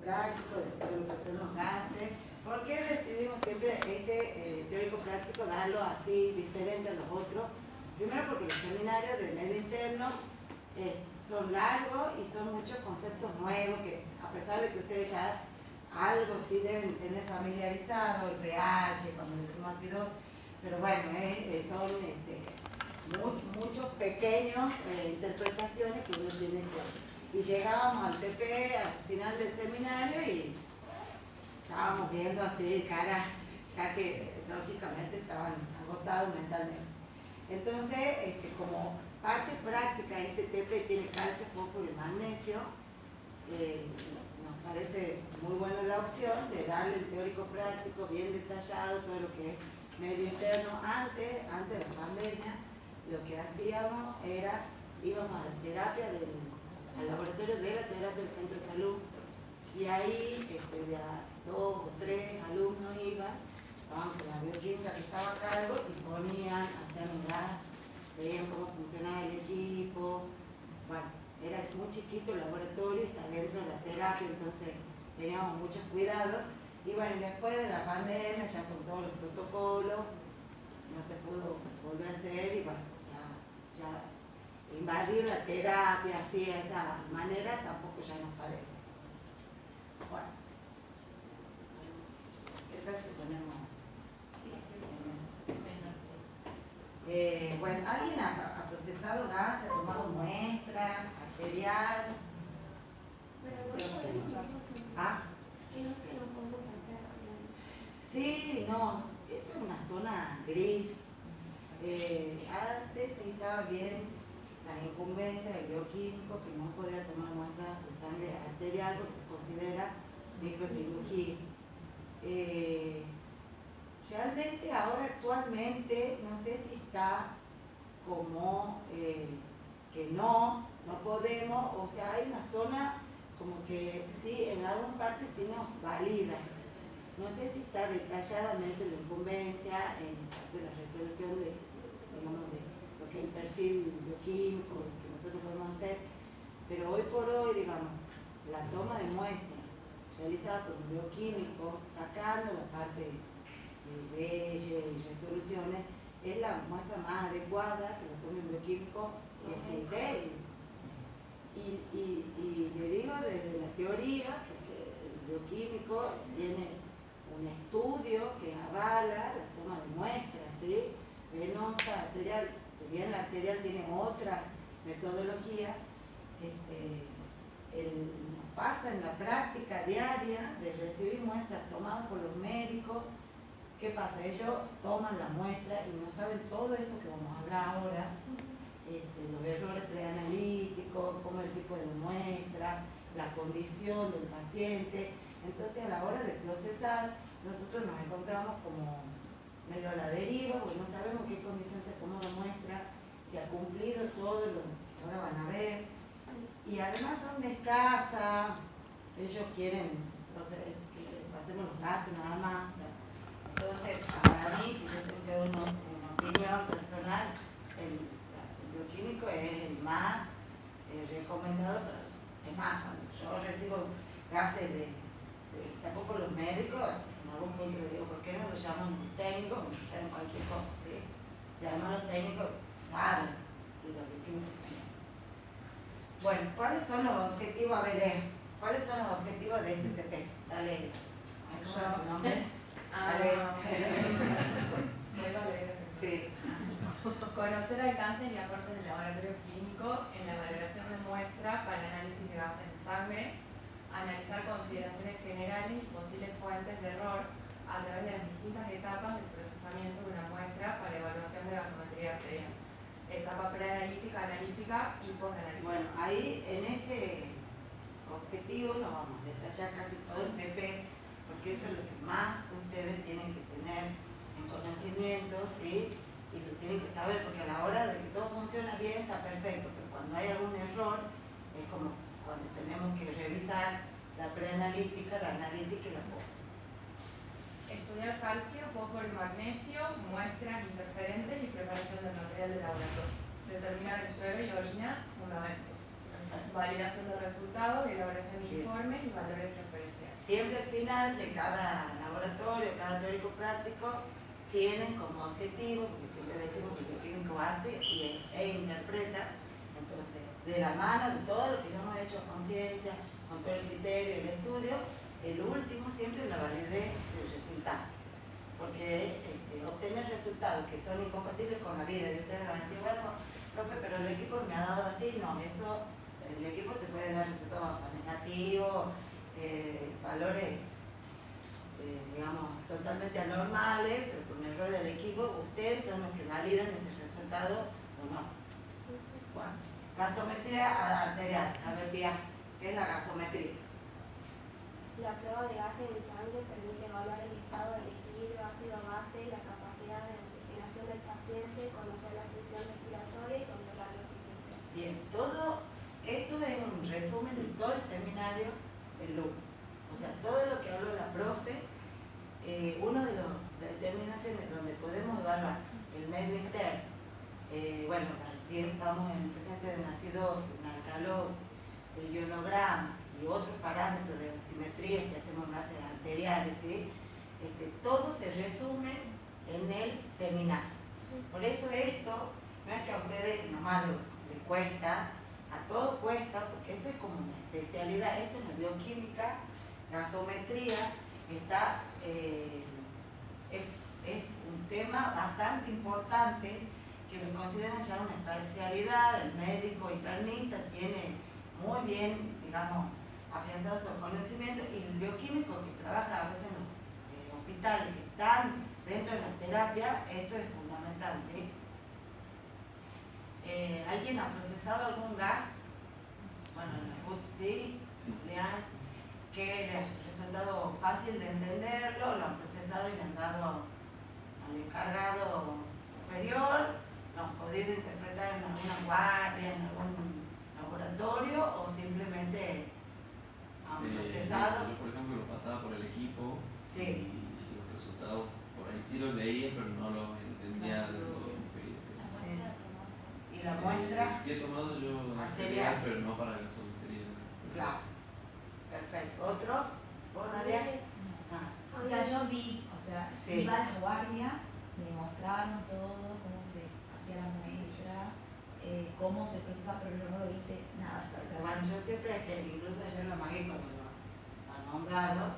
práctico, de todo lo que son los gases. ¿Por qué decidimos siempre este teórico práctico darlo así, diferente a los otros? Primero porque los seminarios de medio interno son largos y son muchos conceptos nuevos que, a pesar de que ustedes ya algo sí deben tener familiarizado, el pH, cuando decimos ácido, pero bueno, son muchos pequeños interpretaciones que uno tiene que... Y llegábamos al TP al final del seminario y estábamos viendo así caras, ya que lógicamente estaban agotados mentalmente. Entonces, como parte práctica, este TP tiene calcio, fósforo y magnesio, nos parece muy buena la opción de darle el teórico práctico bien detallado, todo lo que es medio interno. Antes de la pandemia, lo que hacíamos era, íbamos a la terapia al laboratorio de la terapia del centro de salud, y ahí de a 2 o 3 alumnos iban, estaban con la bioquímica que estaba a cargo y ponían, hacían un gas, veían cómo funcionaba el equipo. Bueno, era muy chiquito el laboratorio, está dentro de la terapia, entonces teníamos muchos cuidados. Y bueno, después de la pandemia, ya con todos los protocolos, no se pudo volver a hacer y bueno, ya invadir la terapia así de esa manera tampoco ya nos parece. Bueno, ¿qué tal si ponemos? Bueno, ¿alguien ha procesado gas, ha tomado muestra, arterial? ¿Ah? Sí, no, eso es una zona gris. Antes sí estaba bien las incumbencias del bioquímico, que no podía tomar muestras de sangre arterial porque se considera microcirugía. Realmente ahora actualmente no sé si está como que no podemos, o sea, hay una zona como que sí, en algunas partes sí nos valida. No sé si está detalladamente la incumbencia en parte de la resolución de, digamos, de lo que es el perfil bioquímico que nosotros podemos hacer, pero hoy por hoy, digamos, la toma de muestra realizada por un bioquímico, sacando la parte de leyes y resoluciones, es la muestra más adecuada que la tome un bioquímico técnico. Y le digo desde la teoría, porque el bioquímico tiene un estudio que avala la toma de muestras, ¿sí? Venosa, arterial, si bien la arterial tiene otra metodología, nos pasa en la práctica diaria de recibir muestras tomadas por los médicos. ¿Qué pasa? Ellos toman la muestra y no saben todo esto que vamos a hablar ahora, los errores preanalíticos, cómo el tipo de muestra, la condición del paciente. Entonces, a la hora de procesar, nosotros nos encontramos como medio a la deriva, porque no sabemos qué condición se tomó la muestra, si ha cumplido todo lo que ahora van a ver. Y además son escasas, ellos quieren, que pasemos los gases nada más. O sea, entonces, para mí, si yo tengo que dar una opinión personal, el bioquímico es el más recomendado. Es más, cuando yo recibo gases saco por los médicos, en algún punto le digo, ¿por qué no lo llaman técnico? Me llaman cualquier cosa, ¿sí? Y además los técnicos saben que los bioquímicos también. Bueno, ¿cuáles son los objetivos? A ver, ¿cuáles son los objetivos de este TP? Dale. ¿Cómo es tu nombre? Dale. Sí. Conocer alcances y aportes del laboratorio clínico en la valoración de muestras para análisis de gases en sangre, analizar consideraciones generales y posibles fuentes de error a través de las distintas etapas del procesamiento de una muestra para evaluación de gasometría arterial. Etapa preanalítica, analítica y postanalítica. Bueno, ahí en este objetivo no vamos a detallar casi todo el TP, porque eso es lo que más ustedes tienen que tener en conocimiento, ¿sí? Y lo tienen que saber, porque a la hora de que todo funciona bien está perfecto, pero cuando hay algún error, es como cuando tenemos que revisar la preanalítica, la analítica y la post. Estudiar calcio, fósforo y magnesio, muestras interferentes y preparación del material de laboratorio. Determinar el suero y orina, fundamentos. Validación de resultados, elaboración de informes y valores referenciales. siempre al final de cada laboratorio, cada teórico práctico, tienen como objetivo, porque siempre decimos que el bioquímico hace e interpreta, entonces, de la mano de todo lo que ya hemos hecho con ciencia, con todo el criterio y el estudio, el último siempre es la validez del resultado. Porque obtener resultados que son incompatibles con la vida, y ustedes van a decir, bueno, profe, pero el equipo me ha dado así, no, eso, el equipo te puede dar resultados negativos, valores, digamos, totalmente anormales, pero por un error del equipo, ustedes son los que validan ese resultado o no. Bueno, gasometría arterial, a ver, Pía, ¿qué es la gasometría? La prueba de gases en sangre permite evaluar el estado del equilibrio ácido-base, la capacidad de oxigenación del paciente, conocer la función respiratoria y controlar los síntomas. Bien, todo esto es un resumen de todo el seminario del LUM. O sea, todo lo que habló la profe, una de las determinaciones donde podemos evaluar el medio interno, bueno, si estamos en presente de una acidosis, una alcalosis, el ionograma y otros parámetros de oximetría si hacemos gases arteriales, ¿sí? Todo se resume en el seminario. Por eso esto, no es que a ustedes nomás les cuesta, a todos cuesta, porque esto es como una especialidad, esto es la bioquímica, gasometría, está, es un tema bastante importante que lo consideran ya una especialidad. El médico internista tiene muy bien, digamos, afianzado estos conocimientos, y el bioquímico que trabaja a veces en los hospitales que están dentro de la terapia, esto es fundamental, ¿sí? ¿Alguien ha procesado algún gas? Bueno, en el food, sí, nuclear, que les ha resultado fácil de entenderlo, lo han procesado y le han dado al encargado superior, lo han podido interpretar en alguna guardia, en algún laboratorio, o simplemente han procesado. Yo, por ejemplo, lo pasaba por el equipo, sí, y los resultados por ahí sí los leía, pero no los entendía de todo. Sí. Y la muestra sí he tomado yo arterial, pero no para gasometría. claro, perfecto. ¿Otro? ¿Vos, Nadia? Ah. O sea, yo vi, o sea, sí, iba a la guardia, me mostraron todo, cómo se hacía la muestra, cómo se procesaba, pero yo no lo hice nada. Bueno, yo siempre, que incluso ayer lo Magui cuando lo ha nombrado,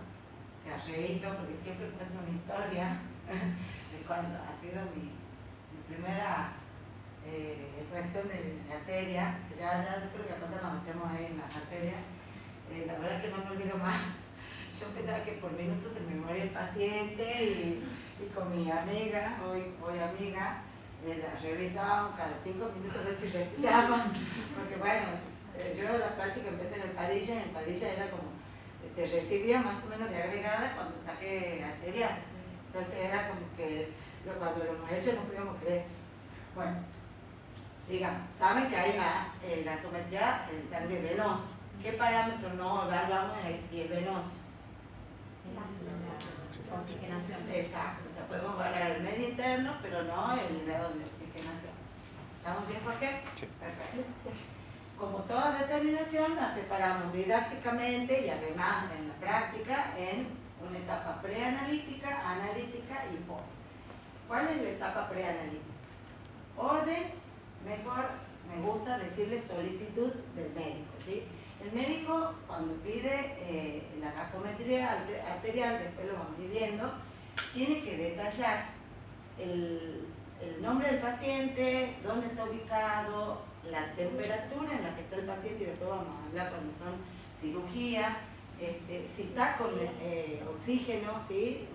se ha reído porque siempre cuento una historia de cuando ha sido mi primera extracción de la arteria. Ya creo que cuando nos metemos ahí en las arterias, la verdad es que no me olvido más. Yo pensaba que por minutos se me moría el paciente, y con mi amiga, hoy amiga, la revisábamos cada 5 minutos a ver si respiraban, porque bueno, yo la práctica empecé en el Padilla, y en el Padilla era como, te recibía más o menos de agregada cuando saqué arterial. Entonces era como que cuando lo hemos hecho no podíamos creer. Bueno, digamos, saben que hay una gasometría en sangre venosa. ¿Qué parámetros no evaluamos si es venosa? Oxigenación. Exacto, o sea, podemos evaluar el medio interno, pero no el grado de oxigenación. ¿Estamos bien, Jorge? Sí. Perfecto. Como toda determinación, la separamos didácticamente y además en la práctica en una etapa preanalítica, analítica y post. ¿Cuál es la etapa preanalítica? Orden, mejor me gusta decirle solicitud del médico, ¿sí? El médico, cuando pide la gasometría arterial, después lo vamos a ir viendo, tiene que detallar el nombre del paciente, dónde está ubicado, la temperatura en la que está el paciente, y después vamos a hablar cuando son cirugías, si está con oxígeno, ¿sí?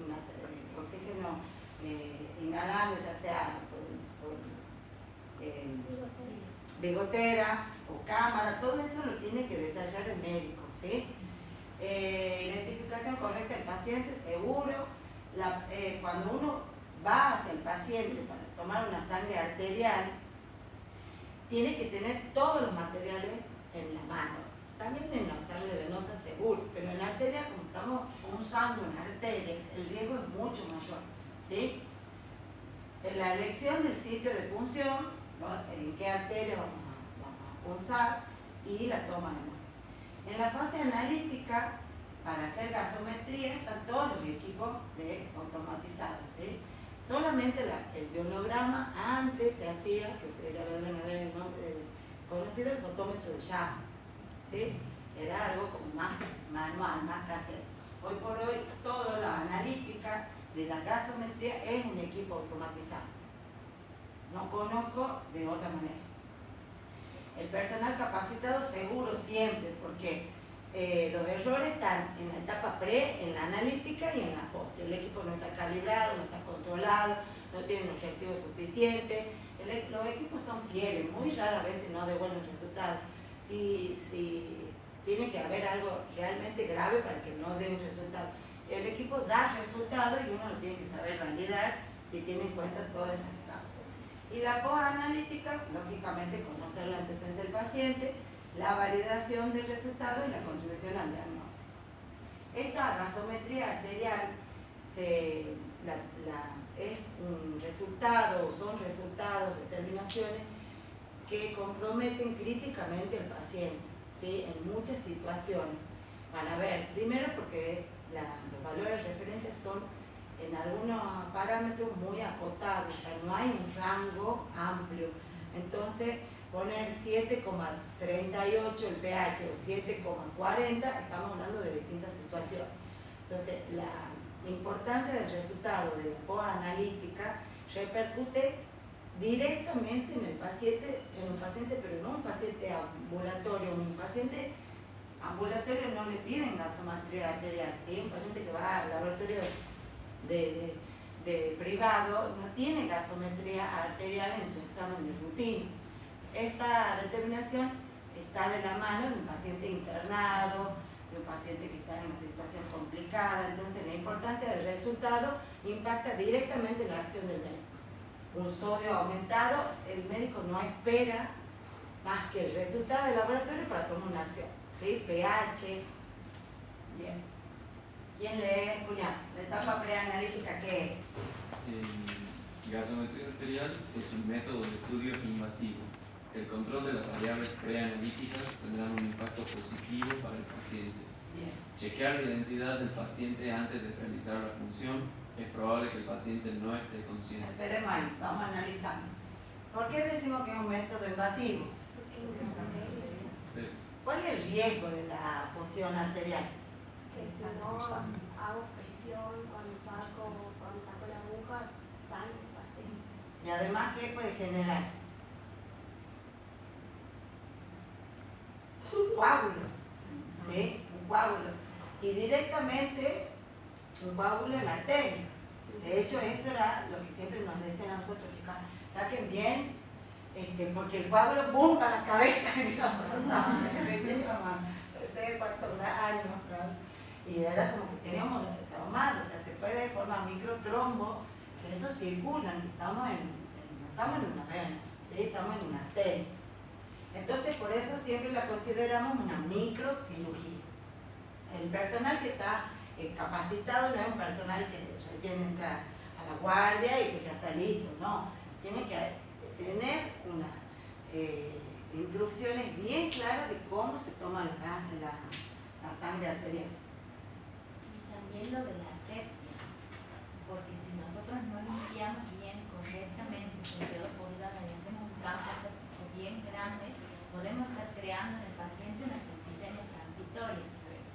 Oxígeno inhalado, ya sea por bigotera o cámara, todo eso lo tiene que detallar el médico, ¿sí? Identificación correcta del paciente, seguro. Cuando uno va hacia el paciente para tomar una sangre arterial, tiene que tener todos los materiales en la mano. También en la sangre venosa seguro, pero en la arteria, como estamos usando una arteria, el riesgo es mucho mayor, ¿sí? En la elección del sitio de punción, ¿no? En qué arteria vamos a punzar, y la toma de muestra. En la fase analítica, para hacer gasometría están todos los equipos automatizados, ¿sí? Solamente el ionograma antes se hacía, que ustedes ya lo deben haber conocido, el fotómetro de llama, ¿sí? Era algo como más manual, más casero. Hoy por hoy, toda la analítica de la gasometría es un equipo automatizado. No conozco de otra manera. El personal capacitado seguro siempre, porque los errores están en la etapa pre, en la analítica y en la post. El equipo no está calibrado, no está controlado, no tiene un objetivo suficiente. Los equipos son fieles, muy raras veces no devuelven resultados. Si tiene que haber algo realmente grave para que no dé un resultado. El equipo da resultados y uno lo tiene que saber validar si tiene en cuenta todas esas etapas. Y la post-analítica, lógicamente, conocer el antecedente del paciente, la validación del resultado y la contribución al diagnóstico. Esta gasometría arterial es un resultado, o son resultados, determinaciones que comprometen críticamente al paciente, ¿sí? En muchas situaciones. Van a ver, primero porque los valores de referencia son en algunos parámetros muy acotados, o sea, no hay un rango amplio. Entonces, poner 7,38 el pH o 7,40, estamos hablando de distintas situaciones. Entonces, la importancia del resultado de la post-analítica repercute directamente en un paciente, pero no un paciente ambulatorio. Un paciente ambulatorio no le piden gasometría arterial, ¿sí? Un paciente que va al laboratorio de privado no tiene gasometría arterial en su examen de rutina. Esta determinación está de la mano de un paciente internado, de un paciente que está en una situación complicada. Entonces, la importancia del resultado impacta directamente en la acción del médico. Un sodio aumentado, el médico no espera más que el resultado del laboratorio para tomar una acción, ¿sí? pH. Bien. ¿Quién lee? Julián, la etapa preanalítica, ¿qué es? Gasometría arterial es un método de estudio invasivo. El control de las variables preanalíticas tendrá un impacto positivo para el paciente. Bien. Chequear la identidad del paciente antes de realizar la función. Es probable que el paciente no esté consciente. Esperemos ahí, vamos analizando. ¿Por qué decimos que es un método invasivo? ¿Cuál es el riesgo de la punción arterial? Que si no hago presión cuando saco la aguja, sangre el paciente. Y además, ¿qué puede generar? Un coágulo, ¿sí? Un coágulo. Y directamente un coágulo en la arteria. De hecho, eso era lo que siempre nos decían a nosotros, chicas. Saquen bien, porque el coágulo ¡pum! A la cabeza. Y nosotros estábamos tercer, cuarto año, y era como que teníamos traumado, o sea, se puede formar microtrombo, que eso circula, estamos en una vena, ¿sí? Estamos en una arteria. Entonces, por eso siempre la consideramos una microcirugía. El personal que está capacitado no es un personal que recién entra a la guardia y que ya está listo, no. Tiene que tener unas instrucciones bien claras de cómo se toma la sangre arterial. Y también lo de la asepsia, porque si nosotros no limpiamos bien, correctamente, con dedo pulgada y hacemos un campo aséptico bien grande, podemos estar creando en el paciente una septicemia transitoria.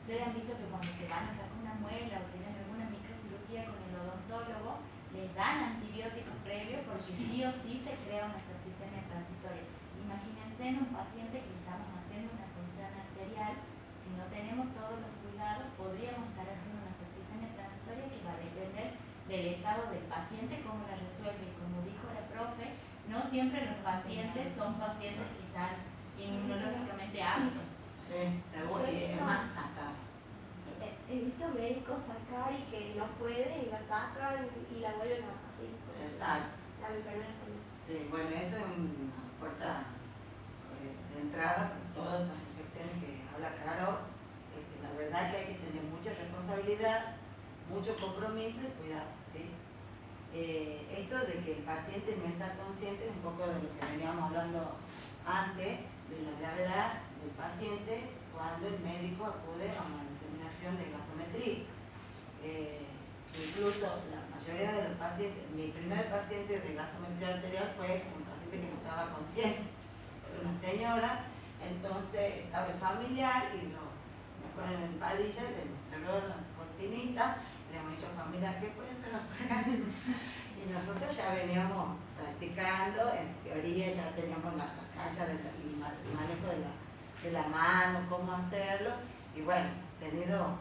Ustedes han visto que cuando se van a sacar una muela o tienen alguna microcirugía con el odontólogo, les dan antibióticos previos porque sí o sí se crea una septicemia transitoria. Imagínense en un paciente que estamos haciendo una función arterial, si no tenemos todos los cuidados, podríamos estar haciendo una septicemia transitoria que va a depender del estado del paciente, cómo la resuelve. Y como dijo la profe, no siempre los pacientes son pacientes que están inmunológicamente aptos. Sí, seguro, y es más, hasta. He visto médicos sacar y que no pueden y la sacan y la vuelven a así. Exacto. La enfermera también. Sí, bueno, eso es una puerta de entrada con todas las infecciones que habla Caro. La verdad es que hay que tener mucha responsabilidad, mucho compromiso y cuidado, ¿sí? Esto de que el paciente no está consciente es un poco de lo que veníamos hablando antes, de la gravedad del paciente cuando el médico acude a una determinada combinación de gasometría. Incluso la mayoría de los pacientes, mi primer paciente de gasometría arterial fue un paciente que no estaba consciente, era una señora, entonces estaba el familiar y me acuerdo en el palilla, le cerró la cortinita, le hemos dicho familiar que puede esperar afuera. Y nosotros ya veníamos practicando, en teoría ya teníamos la cancha del manejo de la mano, cómo hacerlo, y bueno, tenido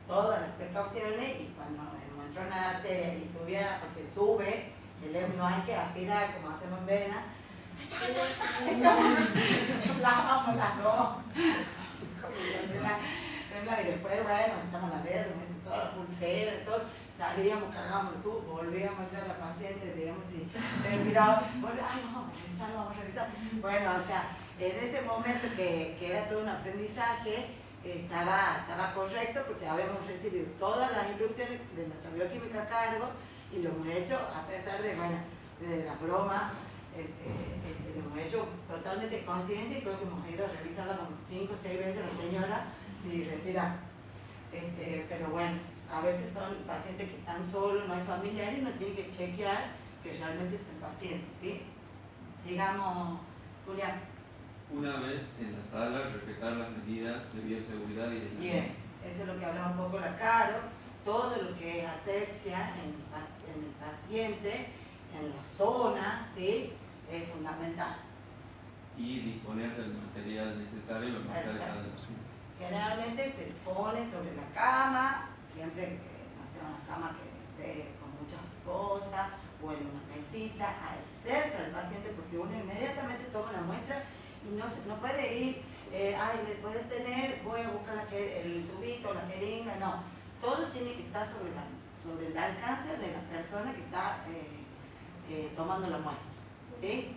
todas las precauciones, y cuando entró en la arteria y subía, porque sube, no hay que aspirar como hacemos en vena, vamos las dos, y después, bueno, estamos a la verde, hemos hecho toda la pulsera, todo, salíamos, cargábamos el tubo, volvíamos a entrar a la paciente, veíamos si se miraba, ay, vamos a revisar. Bueno, o sea, en ese momento que era todo un aprendizaje, estaba correcto porque habíamos recibido todas las instrucciones de nuestra bioquímica a cargo y lo hemos hecho a pesar de, bueno, de las bromas, lo hemos hecho totalmente en conciencia y creo que hemos ido a revisarla como 5 o 6 veces la señora si respira. Pero bueno, a veces son pacientes que están solos, no hay familiares y uno tiene que chequear que realmente es el paciente, ¿sí? Sigamos, Julián. Una vez en la sala, respetar las medidas de bioseguridad y de la Bien, eso es lo que hablaba un poco la Caro, todo lo que es asepsia en el paciente, en la zona, ¿sí? Es fundamental. Y disponer del material necesario lo más cerca de los. Generalmente se pone sobre la cama, siempre que no sea una cama que esté con muchas cosas, o en una mesita, cerca del paciente, porque uno inmediatamente toma la muestra y no puede ir, le puedes tener, voy a buscar el tubito, la jeringa, no. Todo tiene que estar sobre el alcance de la persona que está tomando la muestra, ¿sí?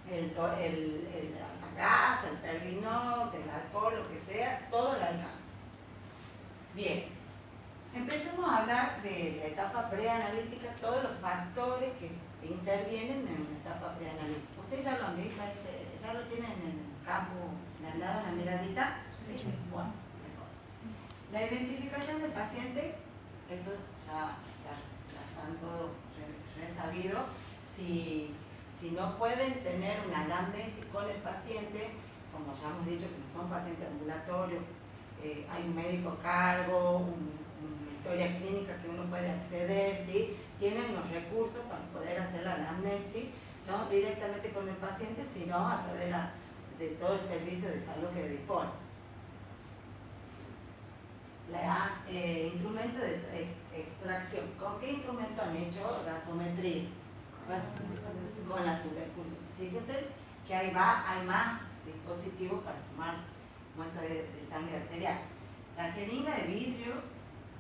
La gasa, el pervinol, el alcohol, lo que sea, todo el alcance. Bien, empecemos a hablar de la etapa preanalítica, todos los factores que intervienen en la etapa preanalítica. Ustedes ya lo han visto, ya lo tienen en el campo, le han dado una miradita. ¿Sí? Bueno, mejor. La identificación del paciente, eso ya están todos resabido. Si no pueden tener una anamnesis con el paciente, como ya hemos dicho que no son pacientes ambulatorios, hay un médico a cargo, una historia clínica que uno puede acceder, ¿sí? Tienen los recursos para poder hacer la anamnesis, no directamente con el paciente, sino a través de todo el servicio de salud que dispone. Instrumento de extracción. ¿Con qué instrumento han hecho gasometría? Con la tuberculina. Fíjense que hay más dispositivos para tomar muestra de sangre arterial. La jeringa de vidrio,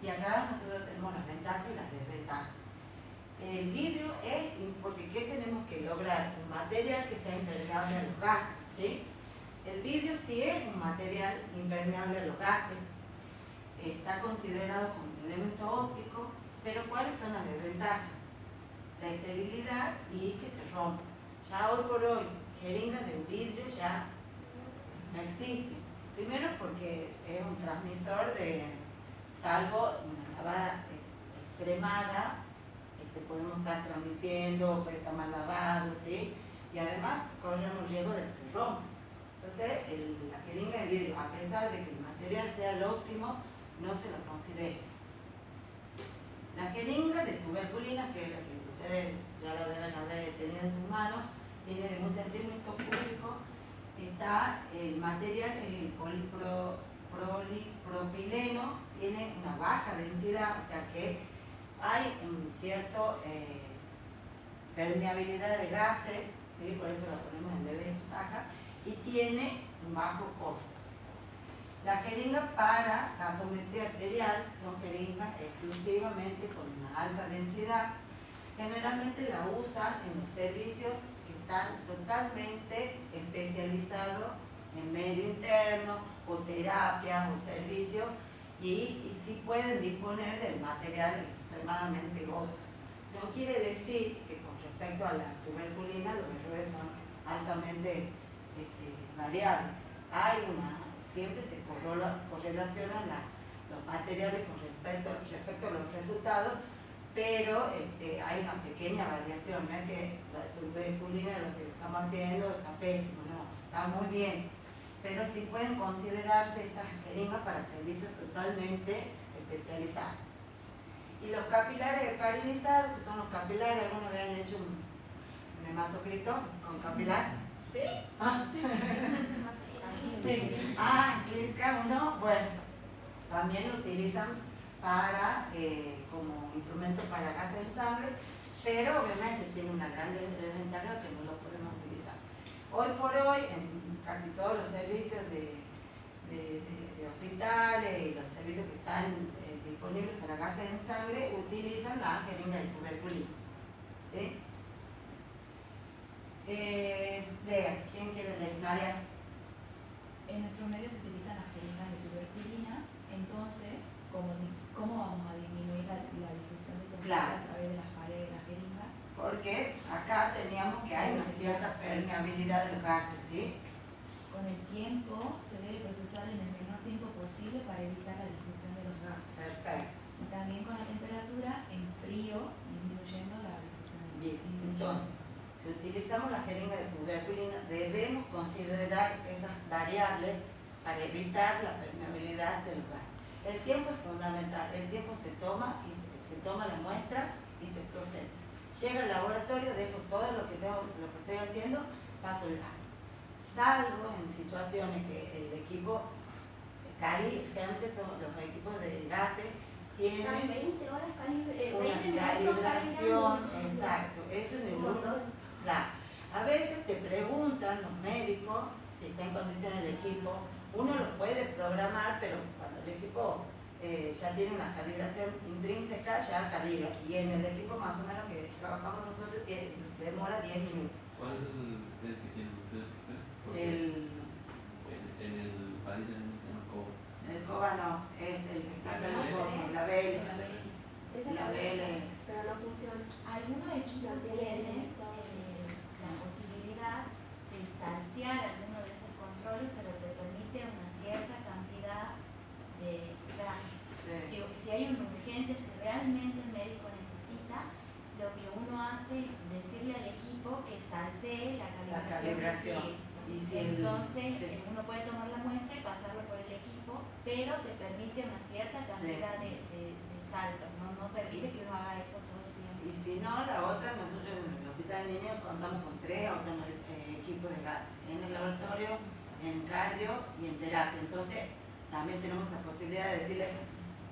y acá nosotros tenemos las ventajas y las desventajas. El vidrio es, porque ¿qué tenemos que lograr? Un material que sea impermeable a los gases, ¿sí? El vidrio sí es un material impermeable a los gases, está considerado como un elemento óptico, pero ¿cuáles son las desventajas? La esterilidad y que se rompa. Ya hoy por hoy, jeringas de vidrio ya no existen. Primero porque es un transmisor salvo una lavada extremada, podemos estar transmitiendo, puede estar mal lavado, ¿sí? Y además corremos el riesgo de que se rompa. Entonces, la jeringa de vidrio, a pesar de que el material sea el óptimo, no se lo considera. La jeringa de tuberculina, que es la que ustedes ya la deben haber tenido en sus manos, tiene un centímetro cúbico, el material es el polipropileno, tiene una baja densidad, o sea que hay un cierto permeabilidad de gases, ¿sí? Por eso la ponemos en desventaja, y tiene un bajo costo. La jeringa para gasometría arterial son jeringas exclusivamente con una alta densidad. Generalmente la usan en los servicios que están totalmente especializados en medio interno o terapias o servicios y sí pueden disponer del material extremadamente gordo. No quiere decir que con respecto a la tuberculina los errores son altamente variables. siempre se correlacionan los materiales con respecto a los resultados, pero hay una pequeña variación, no es que la tuberculina, lo que estamos haciendo está pésimo, no, está muy bien, pero sí pueden considerarse estas jeringas para servicios totalmente especializados. Y los capilares heparinizados, que son los capilares, ¿alguna vez han hecho un hematocrito con capilar? ¿Sí? Ah, Sí. en clínica uno, bueno, también lo utilizan para, como instrumento para gases de sangre, pero obviamente tiene una gran desventaja que no lo podemos utilizar. Hoy por hoy, en casi todos los servicios de hospitales y los servicios que están disponibles para gases en sangre, utilizan la jeringa de tuberculina. ¿Sí? Lea, ¿quién quiere leer? Nadia. En nuestros medios se utilizan las jeringas de tuberculina, entonces, ¿cómo vamos a disminuir la difusión de esos gases a través de las paredes de la jeringa? Porque acá teníamos que hay una cierta permeabilidad de los gases, ¿sí? Con el tiempo se debe procesar en el menor tiempo posible para evitar la difusión de los gases. Perfecto. Y también con la temperatura en frío, disminuyendo la difusión de los Bien, gases. entonces, si utilizamos la jeringa de tuberculina, debemos considerar esas variables para evitar la permeabilidad de los gases. El tiempo es fundamental, el tiempo se toma la muestra y se procesa. Llega al laboratorio, dejo todo lo que estoy haciendo, paso el gas. Salvo en situaciones que el equipo generalmente todos los equipos de gases tienen 20 horas una calibración, exacto, eso es el claro. A veces te preguntan los médicos si está en condiciones el equipo, uno lo puede programar, pero cuando el equipo ya tiene una calibración intrínseca, ya calibra, y en el equipo más o menos que trabajamos nosotros demora 10 minutos. ¿Cuál es el que tienen ustedes? El país se llama COBA. El COBA no, es el que está en la foto, la BL. La BL. Pero no funciona. Algunos equipos tienen la posibilidad de saltear alguno de esos controles, pero te permite una cierta cantidad de, o sea, Sí. si hay una urgencia, si realmente el médico necesita, lo que uno hace es decirle al equipo que saltee la calibración. Y si Entonces, uno puede tomar la muestra y pasarlo por el equipo, pero te permite una cierta cantidad de saltos, no permite que uno haga eso todo el tiempo. Y si no, la otra, nosotros en el Hospital de Niños contamos con 3 equipos de gases, en el laboratorio, en cardio y en terapia. Entonces, también tenemos la posibilidad de decirles,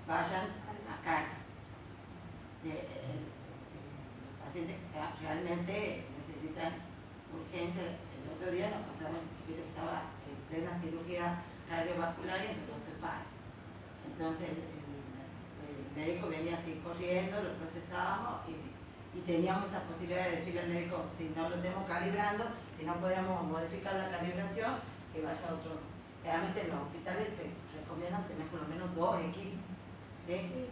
vayan a cardio. Los pacientes que realmente necesitan urgencia. El otro día nos pasaron un chiquito que estaba en plena cirugía cardiovascular y empezó a hacer paro. Entonces el médico venía así corriendo, lo procesábamos y teníamos esa posibilidad de decirle al médico, si no lo tenemos calibrando, si no podemos modificar la calibración, que vaya a otro. Realmente en los hospitales se recomiendan tener por lo menos 2 equipos. ¿Sí? Sí.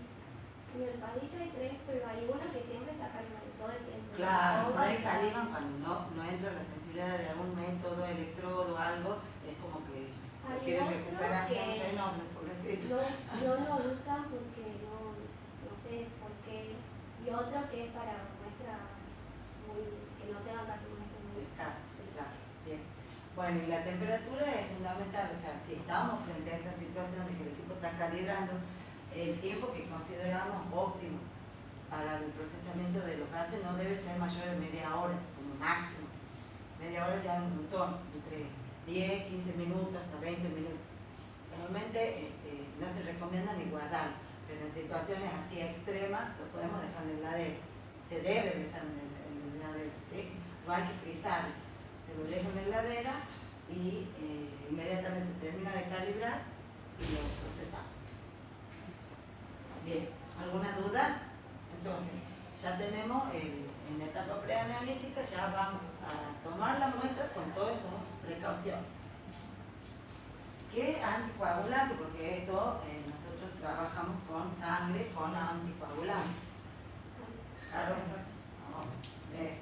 En el pasillo hay 3, pero hay uno que siempre está calibrando todo el tiempo. Claro, por ahí calibran cuando no entra la sensibilidad de algún método, electrodo o algo, es como que quiere recuperación renal, pobrecito. No lo usan porque no sé por qué. Y otro que es para muestras que no tengan casi muestras muy Casi, claro, bien. Bueno, y la temperatura es fundamental, o sea, si estamos frente a esta situación de que el equipo está calibrando, el tiempo que consideramos óptimo para el procesamiento de los gases no debe ser mayor de media hora, como máximo. Media hora ya es un montón, entre 10, 15 minutos hasta 20 minutos. Realmente no se recomienda ni guardarlo, pero en situaciones así extremas lo podemos dejar en la heladera. Se debe dejar en la heladera, ¿sí? No hay que frizarlo. Se lo dejo en la heladera y inmediatamente termina de calibrar y lo procesamos. Bien, ¿alguna duda? Entonces, ya tenemos en la etapa preanalítica, ya vamos a tomar la muestra con todas esas precauciones. ¿Qué anticoagulante? Porque esto nosotros trabajamos con sangre, con anticoagulante. Claro, no, no, que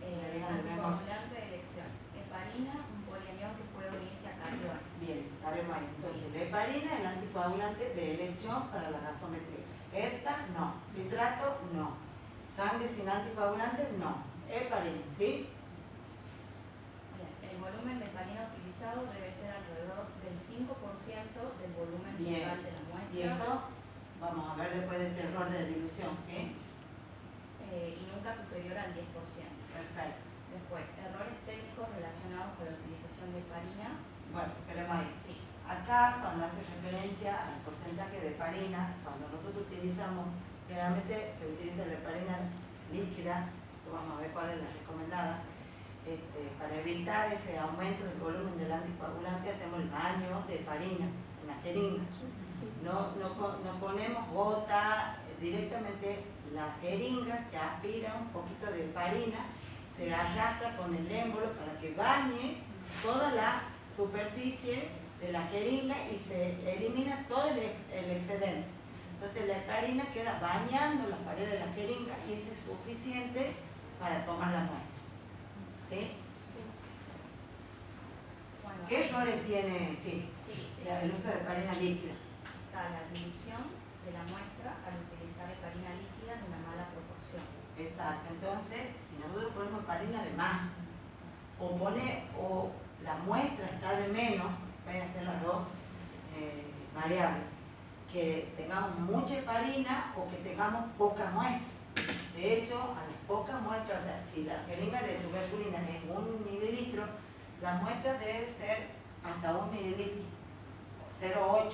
Anticoagulante de elección: heparina, un polianión que puede unirse a cariones. Bien, haremos ahí. Entonces, la heparina es el anticoagulante de elección para la gasometría. Esta, no. Citrato, no. Sangre sin anticoagulante, no. Heparina, ¿sí? Bien, el volumen de heparina utilizado debe ser alrededor del 5% del volumen Bien. total de la muestra. Y esto, vamos a ver después de este error de dilución, ¿sí? Y nunca superior al 10%. Perfecto. Después, errores técnicos relacionados con la utilización de heparina. Bueno, esperemos ahí. Sí. Acá, cuando hace referencia al porcentaje de heparina, cuando nosotros utilizamos, generalmente se utiliza la heparina líquida, que vamos a ver cuál es la recomendada, para evitar ese aumento del volumen del anticoagulante, hacemos el baño de heparina en la jeringa. No ponemos gota, directamente la jeringa se aspira un poquito de heparina, se arrastra con el émbolo para que bañe toda la superficie de la jeringa y se elimina todo el excedente. Entonces la heparina queda bañando las paredes de la jeringa y eso es suficiente para tomar la muestra. ¿Sí? Bueno, ¿Qué errores tiene sí, el uso de heparina líquida? está la dilución de la muestra al utilizar heparina líquida en una mala proporción. Exacto, entonces si nosotros ponemos heparina de más o la muestra está de menos, voy a hacer las dos variables, que tengamos mucha heparina o que tengamos poca muestra. De hecho, a las pocas muestras, o sea, si la jeringa de tuberculina es 1 mililitro, la muestra debe ser hasta 1 mililitro, 0,8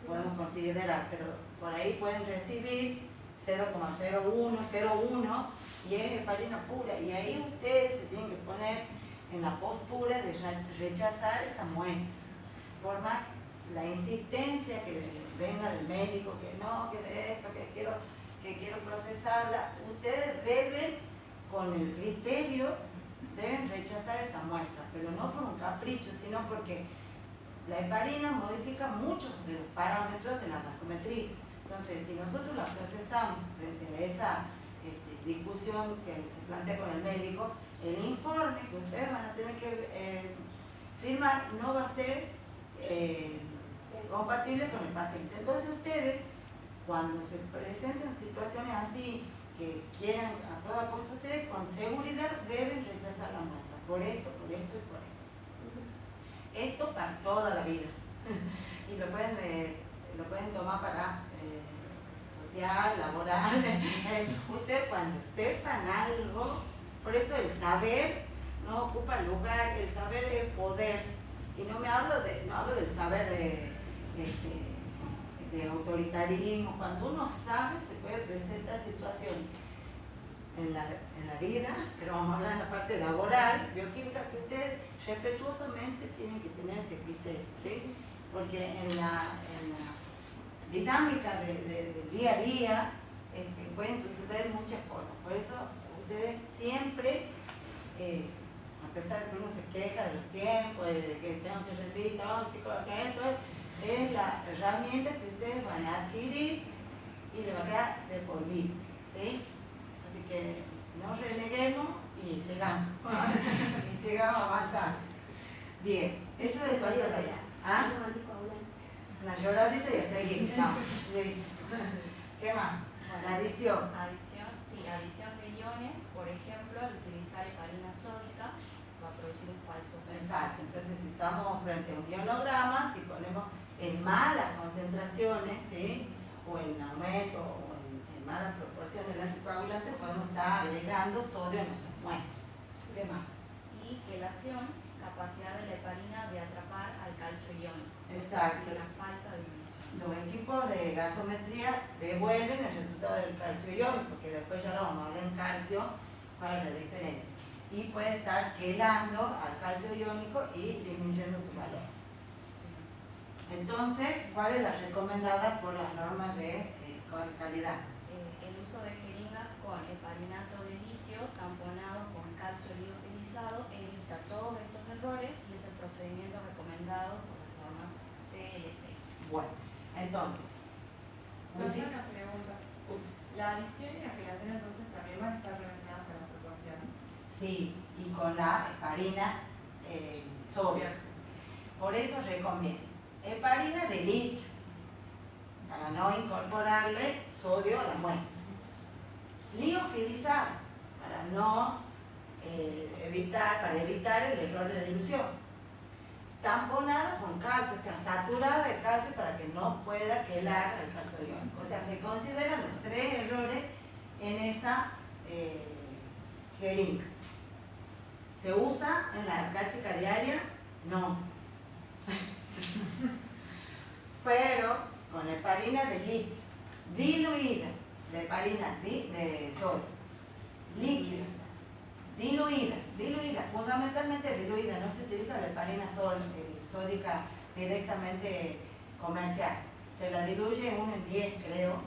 podemos considerar, pero por ahí pueden recibir 0,01, 0,1 y es heparina pura. Y ahí ustedes se tienen que poner en la postura de rechazar esa muestra. Por más la insistencia que venga del médico, que no, que esto, que quiero procesarla, ustedes deben, con el criterio, deben rechazar esa muestra, pero no por un capricho, sino porque la heparina modifica muchos de los parámetros de la gasometría. Entonces, si nosotros la procesamos frente a esa discusión que se plantea con el médico, el informe que ustedes van a tener que firmar no va a ser compatible con el paciente. Entonces ustedes, cuando se presenten situaciones así, que quieran a toda costa, ustedes con seguridad deben rechazar la muestra, por esto y por esto. Esto para toda la vida. Y lo pueden tomar para social, laboral. Ustedes cuando sepan algo, por eso el saber no ocupa lugar, el saber es poder. Y no hablo del saber de autoritarismo. Cuando uno sabe, se puede presentar situaciones en la vida, pero vamos a hablar en la parte laboral, bioquímica, que ustedes respetuosamente tienen que tener ese criterio, ¿sí? Porque en la dinámica del día a día pueden suceder muchas cosas. Por eso ustedes siempre, a pesar de que uno se queja de los tiempos, de que tengo que rendir tóxico, que esto es la herramienta que ustedes van a adquirir y le va a quedar de por vida, ¿sí? Así que no reneguemos y sigamos, y sigamos avanzando. Bien, eso es cuanto a la lloradita y a seguir. No. ¿Qué más? Bueno, La adición. Adición de iones, por ejemplo, al utilizar heparina sódica, va a producir un falso. Exacto, entonces si estamos frente a un ionograma, si ponemos en malas concentraciones, ¿sí? O en aumento, o en malas proporciones del anticoagulante, podemos estar agregando sodio en nuestras muestras. ¿Qué más? Y quelación, capacidad de la heparina de atrapar al calcio iónico. Exacto. Es una falsa disminución. Los equipos de gasometría devuelven el resultado del calcio iónico, que después ya lo vamos a hablar en calcio, cuál es la diferencia. Y puede estar quelando al calcio iónico y disminuyendo su valor. Entonces, ¿cuál es la recomendada por las normas de calidad? El uso de jeringas con heparinato de litio tamponado con calcio liofilizado evita todos estos errores y es el procedimiento recomendado por las normas CLC. Bueno, entonces, Pues sí. Una pregunta. ¿La adición y la quelación entonces también van a estar relacionadas con la proporción? Sí, y con la heparina sodio. Por eso recomiendo heparina de litio, para no incorporarle sodio a la muestra. Liofilizada, para evitar el error de dilución. Tamponada con calcio, o sea, saturada de calcio para que no pueda quelar el calcio iónico. O sea, se consideran los 3 errores en esa jeringa. ¿Se usa en la práctica diaria? No. Pero con heparina de litio, diluida, de heparina de sodio, líquida, diluida, fundamentalmente diluida, no se utiliza la heparina sódica directamente comercial. Se la diluye 1 en 10, creo.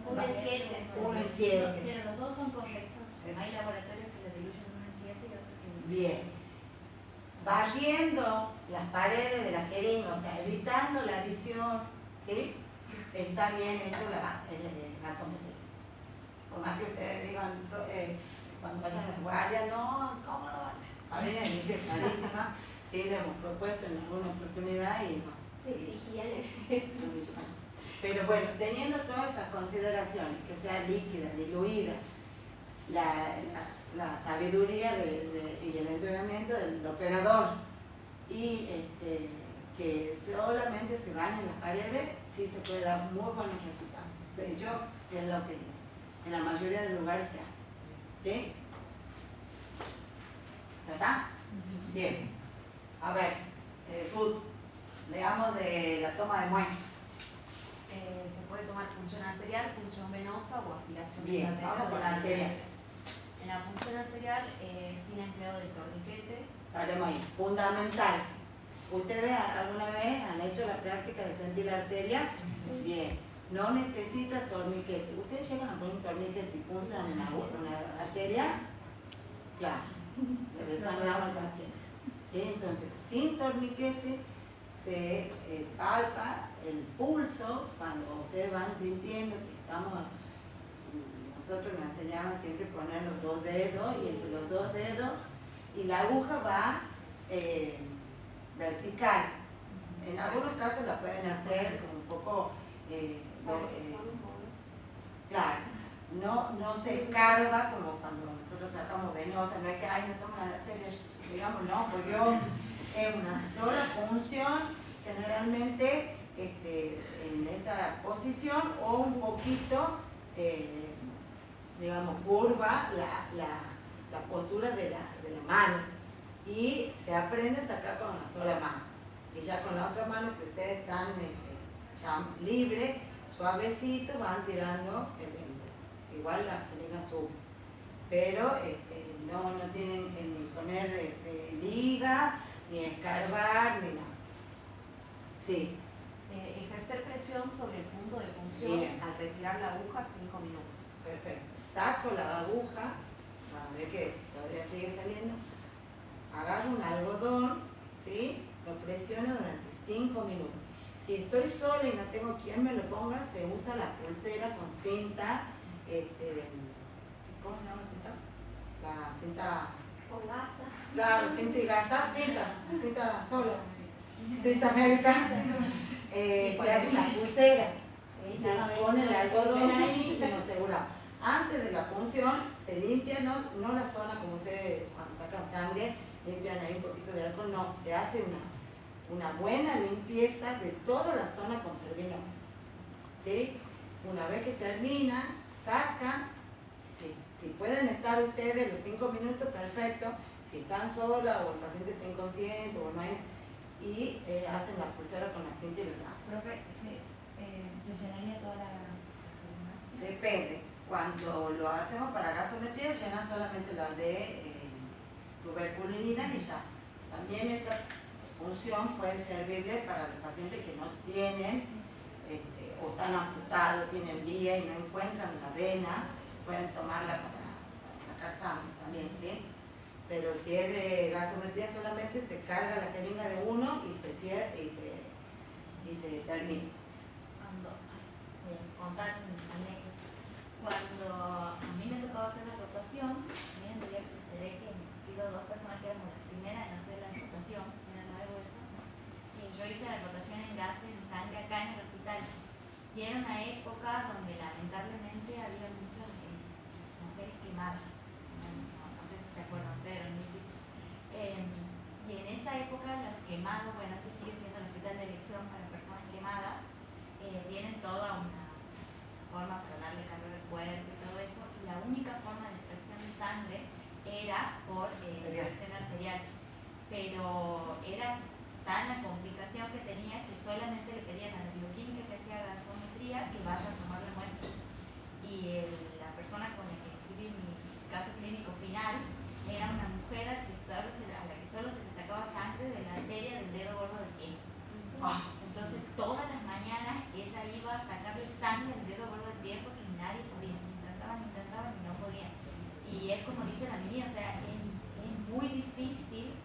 1 en 7. 1 en 7. Pero los dos son correctos. Hay laboratorios que le diluyen 1 en 7 y otros que... Bien. Barriendo las paredes de la jeringa, o sea, evitando la adición, ¿sí? Está bien hecho la gasometría. Por más que ustedes digan, cuando vayan a la guardia, no, ¿cómo no van? Paredes de limpia clarísima, sí, le hemos propuesto en alguna oportunidad y no. Sí, higiene. Pero bueno, teniendo todas esas consideraciones, que sea líquida, diluida, la sabiduría y el entrenamiento del operador y que solamente se van en las paredes, sí se puede dar muy buenos resultados. De hecho, es lo que en la mayoría de lugares se hace. ¿Sí? ¿Ya está? Bien. A ver, Ruth, leamos de la toma de muestra. Se puede tomar punción arterial, punción venosa o aspiración. Bien, vamos con la arterial. En la punción arterial, sin empleo de torniquete. Paremos ahí. Fundamental. ¿Ustedes alguna vez han hecho la práctica de sentir la arteria? Bien. No necesita torniquete. ¿Ustedes llegan a poner un torniquete y punzan una arteria? Claro. Le desangramos al paciente. ¿Sí? Entonces, sin torniquete se palpa el pulso cuando ustedes van sintiendo que estamos. Nosotros nos enseñaban siempre poner los 2 dedos y entre los 2 dedos y la aguja va vertical. En algunos casos la pueden hacer como un poco claro, no se escarba como cuando nosotros sacamos venosa, no es que ay no toma la arteria, digamos no, porque es una sola punción generalmente en esta posición o un poquito digamos, curva la postura de la mano y se aprende a sacar con una sola mano. Y ya con la otra mano que ustedes están ya libres, suavecito, van tirando el embolo. Igual la jeringa sube. Pero no tienen que ni poner liga, ni escarbar, ni nada. Sí. Ejercer presión sobre el punto de punción al retirar la aguja 5 minutos. Perfecto. Saco la aguja, para ver que todavía sigue saliendo, agarro un algodón, ¿sí? Lo presiono durante 5 minutos. Si estoy sola y no tengo quien me lo ponga, se usa la pulsera con cinta, ¿cómo se llama cinta? La cinta... Con gasa. Claro, cinta y gasa, cinta sola, cinta médica. Se hace una pulsera. Se pone el algodón ahí y nos aseguramos. Antes de la punción se limpia, no la zona como ustedes cuando sacan sangre, limpian ahí un poquito de alcohol, no, se hace una buena limpieza de toda la zona contervenosa. ¿Sí? Una vez que termina, sacan, si pueden estar ustedes los 5 minutos, perfecto, si están solas o el paciente está inconsciente o no hay, y hacen la pulsera con la cinta y el gas. Profe, ¿se llenaría toda la jeringa? Depende. Cuando lo hacemos para gasometría, llena solamente la de tuberculina y ya. También esta función puede servirle para los pacientes que no tienen o están amputados, tienen vía y no encuentran la vena, pueden tomarla para sacar sangre también, ¿sí? Pero si es de gasometría solamente se carga la jeringa de uno y se cierra y se termina. Voy a contar una anécdota. Cuando a mí me tocaba hacer la rotación, miren, voy a que he sido 2 personas que éramos las primeras en hacer la rotación, era nuevo eso. Yo hice la rotación en gases en sangre acá en el hospital. Y era una época donde lamentablemente había muchas mujeres quemadas. No sé si se acuerdan, pero muy chicos. Y en esa época los quemados, bueno, este sigue siendo el hospital de elección para personas quemadas, tienen toda una forma para darle calor al cuerpo y todo eso, y la única forma de extracción de sangre era por extracción arterial, pero era tan la complicación que tenía que solamente le pedían a la bioquímica que hacía gasometría que vaya a tomar la muestra, y la persona con la que escribí mi caso clínico final era una mujer a la que solo se le sacaba sangre de la arteria del dedo gordo del pie. Entonces todas las mañanas ella iba a sacarle sangre al dedo gordo del pie porque nadie podía, intentaban y no podían. Y es como dice la niña, o sea, es muy difícil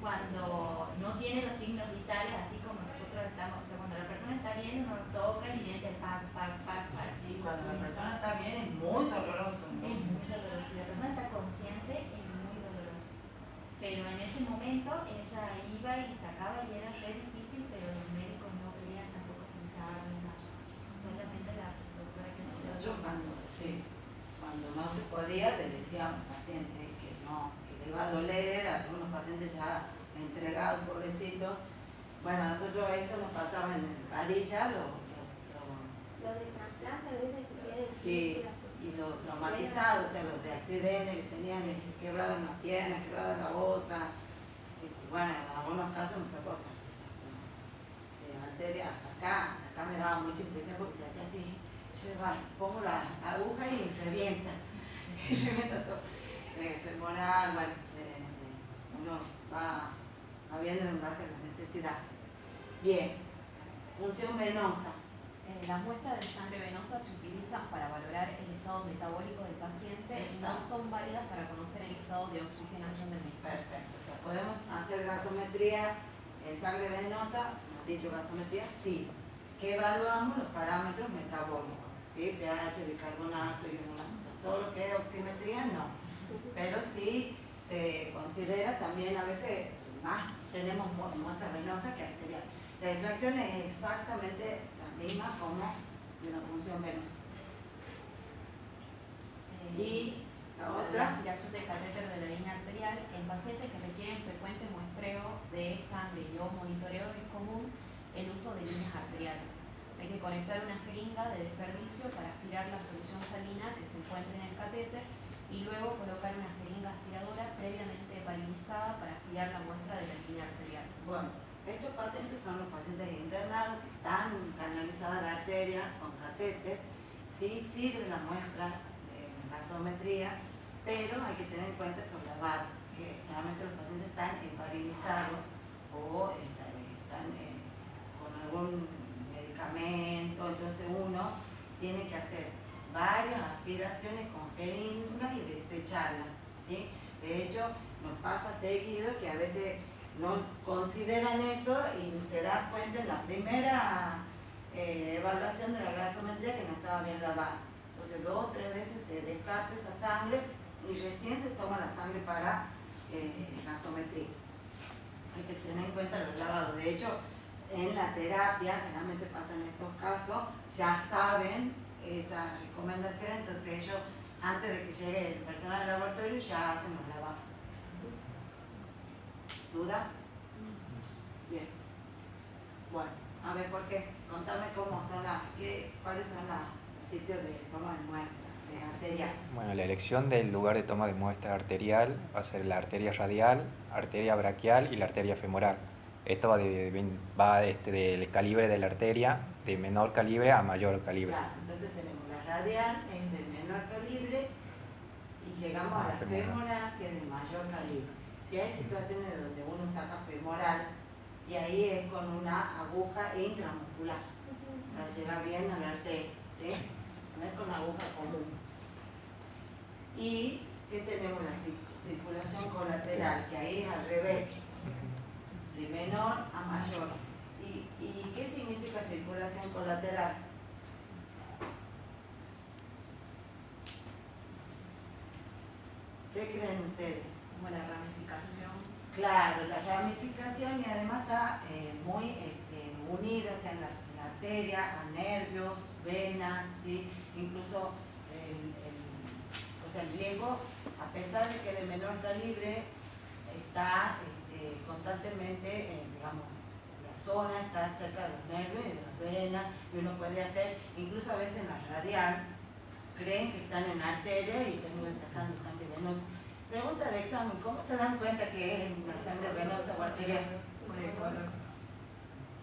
cuando no tiene los signos vitales así como nosotros estamos. O sea, cuando la persona está bien uno toca y siente el pac. Y cuando la persona está bien es muy doloroso, ¿no? Es muy doloroso. Si la persona está consciente es muy doloroso. Pero en ese momento ella iba y sacaba y era re difícil, pero los médicos no querían tampoco pinchar ni nada. Solamente la doctora que se Yo cuando no se podía le decía a un paciente que no, que le iba a doler, algunos pacientes ya entregados, pobrecitos. Bueno, a nosotros eso nos pasaba en el Padilla, Los de trasplante a veces que tienen sí, y los traumatizados, o sea, los de accidentes que tenían quebrado una pierna, quebrada la otra. Y bueno, en algunos casos nos sacó arteria acá me daba mucha impresión porque se hacía así. Yo digo, ay, pongo la aguja y revienta. Y revienta todo. Femoral, bueno, uno va viendo en base a la necesidad. Bien, punción venosa. Las muestras de sangre venosa se utilizan para valorar el estado metabólico del paciente y no son válidas para conocer el estado de oxigenación del mismo. Perfecto, o sea, podemos hacer gasometría en sangre venosa, hemos dicho gasometría, sí. Que evaluamos los parámetros metabólicos, ¿sí? pH, bicarbonato, ionato, o sea, todo lo que es oximetría no. Pero sí se considera también a veces más, tenemos muestras venosas que arterial. La extracción es exactamente la misma como de una punción venosa. Y la La otra, aspiración de catéter de la línea arterial en pacientes que requieren frecuente muestreo de sangre y o monitoreo es común el uso de líneas arteriales. Hay que conectar una jeringa de desperdicio para aspirar la solución salina que se encuentre en el catéter y luego colocar una jeringa aspiradora previamente valinizada para aspirar la muestra de la línea arterial. bueno, estos pacientes son los pacientes internados que están canalizada la arteria con catéter. Sí sirve la muestra de gasometría, pero hay que tener en cuenta esos lavados, que realmente los pacientes están heparinizados o están con algún medicamento, entonces uno tiene que hacer varias aspiraciones con jeringa y desecharlas, ¿sí? De hecho, nos pasa seguido que a veces no consideran eso y te das cuenta en la primera evaluación de la gasometría que no estaba bien lavada. Entonces 2 o 3 veces se descarta esa sangre y recién se toma la sangre para gasometría. Hay que tener en cuenta los lavados. De hecho, en la terapia, generalmente pasa en estos casos, ya saben esa recomendación, entonces ellos, antes de que llegue el personal del laboratorio, ya hacen los lavados. ¿Dudas? Bien. Bueno, a ver, ¿por qué? Contame cómo son cuáles son los sitios de toma de muestra, de arterial. Bueno, la elección del lugar de toma de muestra arterial va a ser la arteria radial, arteria braquial y la arteria femoral. Esto va del calibre de la arteria, de menor calibre a mayor calibre. Claro, entonces tenemos la radial, es de menor calibre, y llegamos a la femoral, que es de mayor calibre. Si hay situaciones donde uno saca femoral, y ahí es con una aguja intramuscular, para llegar bien a la arteria, ¿sí? No es con la aguja común. Y que tenemos la circulación colateral, que ahí es al revés, de menor a mayor. ¿Y qué significa circulación colateral? ¿Qué creen ustedes? Como la ramificación. Claro, la ramificación, y además está muy unida, o sea, en la arteria, a nervios, venas, ¿sí? Incluso el riego, a pesar de que de menor calibre, está constantemente, digamos, la zona está cerca de los nervios y de las venas, y uno puede hacer, incluso a veces en la radial, creen que están en la arteria y terminan sacando sangre venosa. Pregunta de examen, ¿cómo se dan cuenta que es una sangre venosa o arterial? Por el color.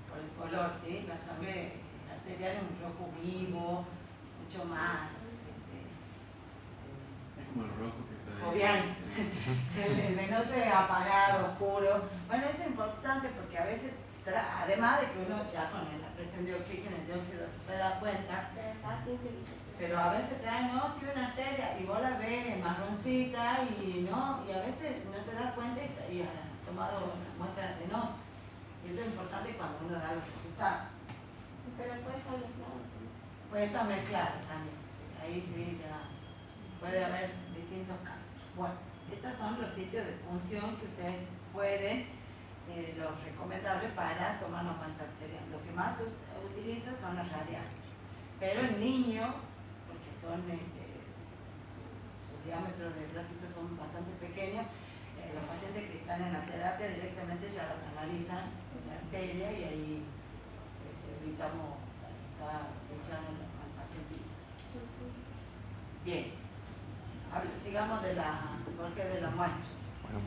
Por el color, ¿sí? La sangre arterial es un rojo vivo, mucho más Es como el rojo que está ahí. jovial. El venoso es apagado, oscuro. Bueno, eso es importante porque a veces, además de que uno ya con la presión de oxígeno y dióxido se puede dar cuenta, pero a veces traen, no, si una arteria y vos la ves marroncita y a veces no te das cuenta y has tomado una muestra venosa. Y eso es importante cuando uno da los resultados. Pero puede estar mezclado también. Puede estar mezclado también, sí, ahí sí ya puede haber distintos casos. Bueno, estos son los sitios de punción que ustedes pueden, los recomendables para tomar una muestra arterial. Lo que más se utiliza son las radiales. Pero el niño, porque son sus diámetros de bracitos son bastante pequeños, los pacientes que están en la terapia directamente ya analizan la arteria y ahí evitamos estar echando al pacientito. Bien, sigamos de la muestra. Bueno,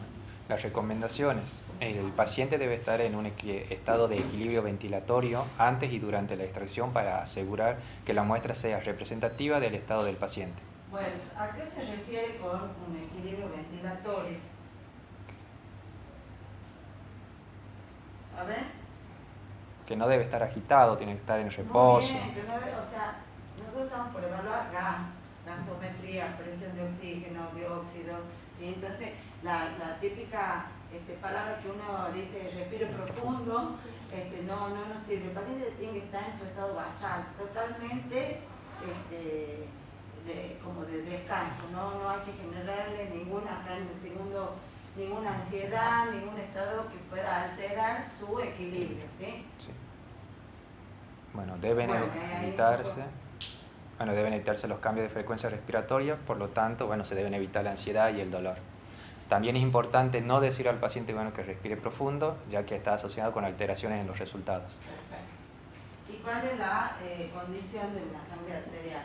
las recomendaciones. El paciente debe estar en un estado de equilibrio ventilatorio antes y durante la extracción para asegurar que la muestra sea representativa del estado del paciente. Bueno, ¿a qué se refiere con un equilibrio ventilatorio? A ver. Que no debe estar agitado, tiene que estar en reposo. Muy bien, que no debe, o sea, nosotros estamos por evaluar gasometría, presión de oxígeno, dióxido, ¿sí? Entonces la típica palabra que uno dice respiro profundo, no nos sirve. El paciente tiene que estar en su estado basal, totalmente como de descanso, no hay que generarle ninguna ansiedad, ningún estado que pueda alterar su equilibrio, ¿sí? Sí. Bueno, deben evitarse los cambios de frecuencia respiratoria, por lo tanto, se deben evitar la ansiedad y el dolor. También es importante no decir al paciente que respire profundo, ya que está asociado con alteraciones en los resultados. Perfecto. ¿Y cuál es la condición de la sangre arterial?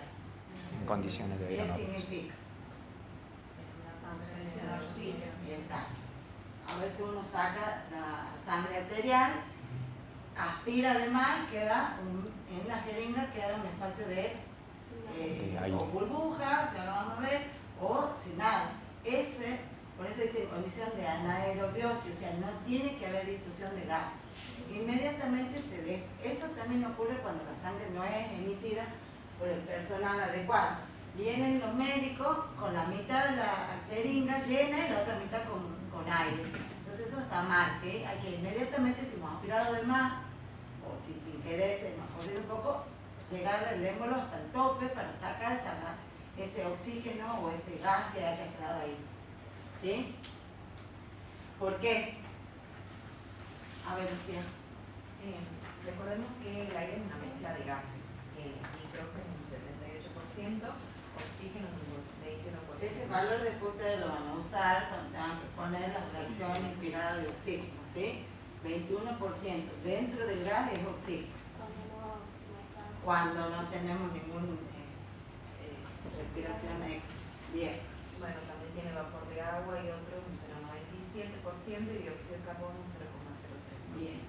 En condiciones de vida ¿Qué normales. significa? Ausencia de oxígeno. Exacto. A veces uno saca la sangre arterial, aspira además, queda en la jeringa queda un espacio de o burbujas, ya lo vamos a ver, o sin nada. Por eso dice condición de anaerobiosis, o sea, no tiene que haber difusión de gas. Inmediatamente se ve. Eso también ocurre cuando la sangre no es emitida por el personal adecuado. Vienen los médicos con la mitad de la jeringa llena y la otra mitad con aire. Entonces eso está mal, ¿sí? Hay que inmediatamente, si hemos aspirado de más, o si sin querer se nos ha corrido un poco, llegar el émbolo hasta el tope para sacar ese oxígeno o ese gas que haya quedado ahí. ¿Sí? ¿Por qué? A ver, Lucía. Recordemos que el aire es una mezcla de gases. Nitrógeno un 78%, oxígeno un 21%. Ese valor después ustedes lo van a usar cuando tengan que poner la fracción inspirada de oxígeno, ¿sí? 21%. Dentro del gas es oxígeno. Cuando no tenemos ninguna respiración extra. Bien. Bueno, también tiene vapor de agua y otro un 0,97% y dióxido de carbono un 0,03%. Bien.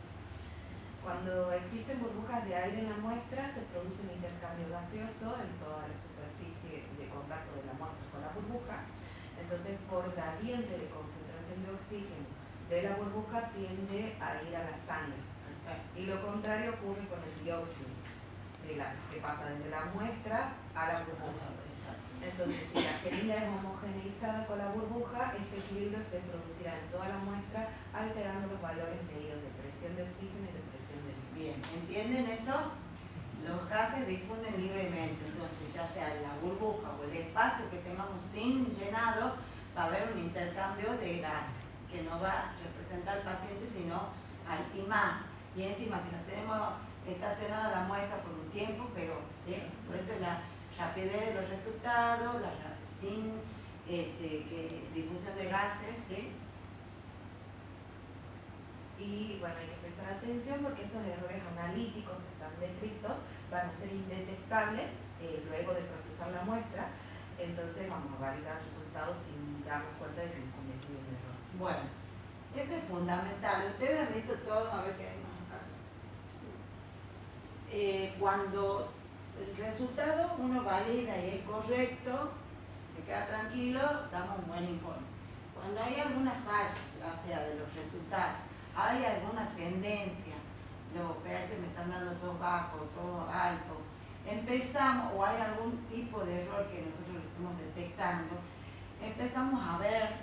Cuando existen burbujas de aire en la muestra, se produce un intercambio gaseoso en toda la superficie de contacto de la muestra con la burbuja. Entonces, por gradiente de concentración de oxígeno de la burbuja tiende a ir a la sangre. Y lo contrario ocurre con el dióxido, que pasa desde la muestra a la burbuja. Entonces, si la jeringa es homogeneizada con la burbuja, este equilibrio se producirá en toda la muestra, alterando los valores medidos de presión de oxígeno y de presión de líquido. Bien, ¿entienden eso? Los gases difunden libremente, entonces ya sea la burbuja o el espacio que tengamos sin llenado, va a haber un intercambio de gases que no va a representar al paciente sino al y más. Y encima si la tenemos estacionada la muestra por un tiempo, peor, ¿sí? Por eso la rapidez de los resultados, sin difusión de gases, ¿sí? Y bueno, hay que prestar atención porque esos errores analíticos que están descritos van a ser indetectables luego de procesar la muestra, entonces vamos a validar resultados sin darnos cuenta de que hemos cometido un error. Bueno, eso es fundamental. Ustedes han visto todo, a ver qué hay más acá. Cuando el resultado uno valida y es correcto, se queda tranquilo, damos un buen informe. Cuando hay alguna falla, ya sea de los resultados, hay alguna tendencia, los pH me están dando todos bajos, todos altos, empezamos, o hay algún tipo de error que nosotros estamos detectando, empezamos a ver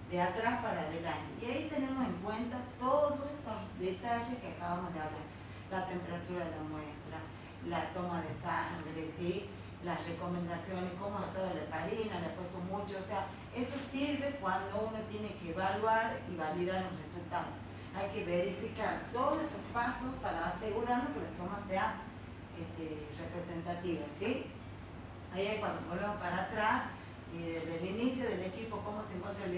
de atrás para adelante. Y ahí tenemos en cuenta todos estos detalles que acabamos de hablar. La temperatura de la muestra, la toma de sangre, ¿sí? Las recomendaciones, cómo ha estado la heparina, le he puesto mucho, o sea, eso sirve cuando uno tiene que evaluar y validar los resultados. Hay que verificar todos esos pasos para asegurarnos que la toma sea representativa, ¿sí? Ahí es cuando volvemos para atrás y desde el inicio del equipo, cómo se encuentra el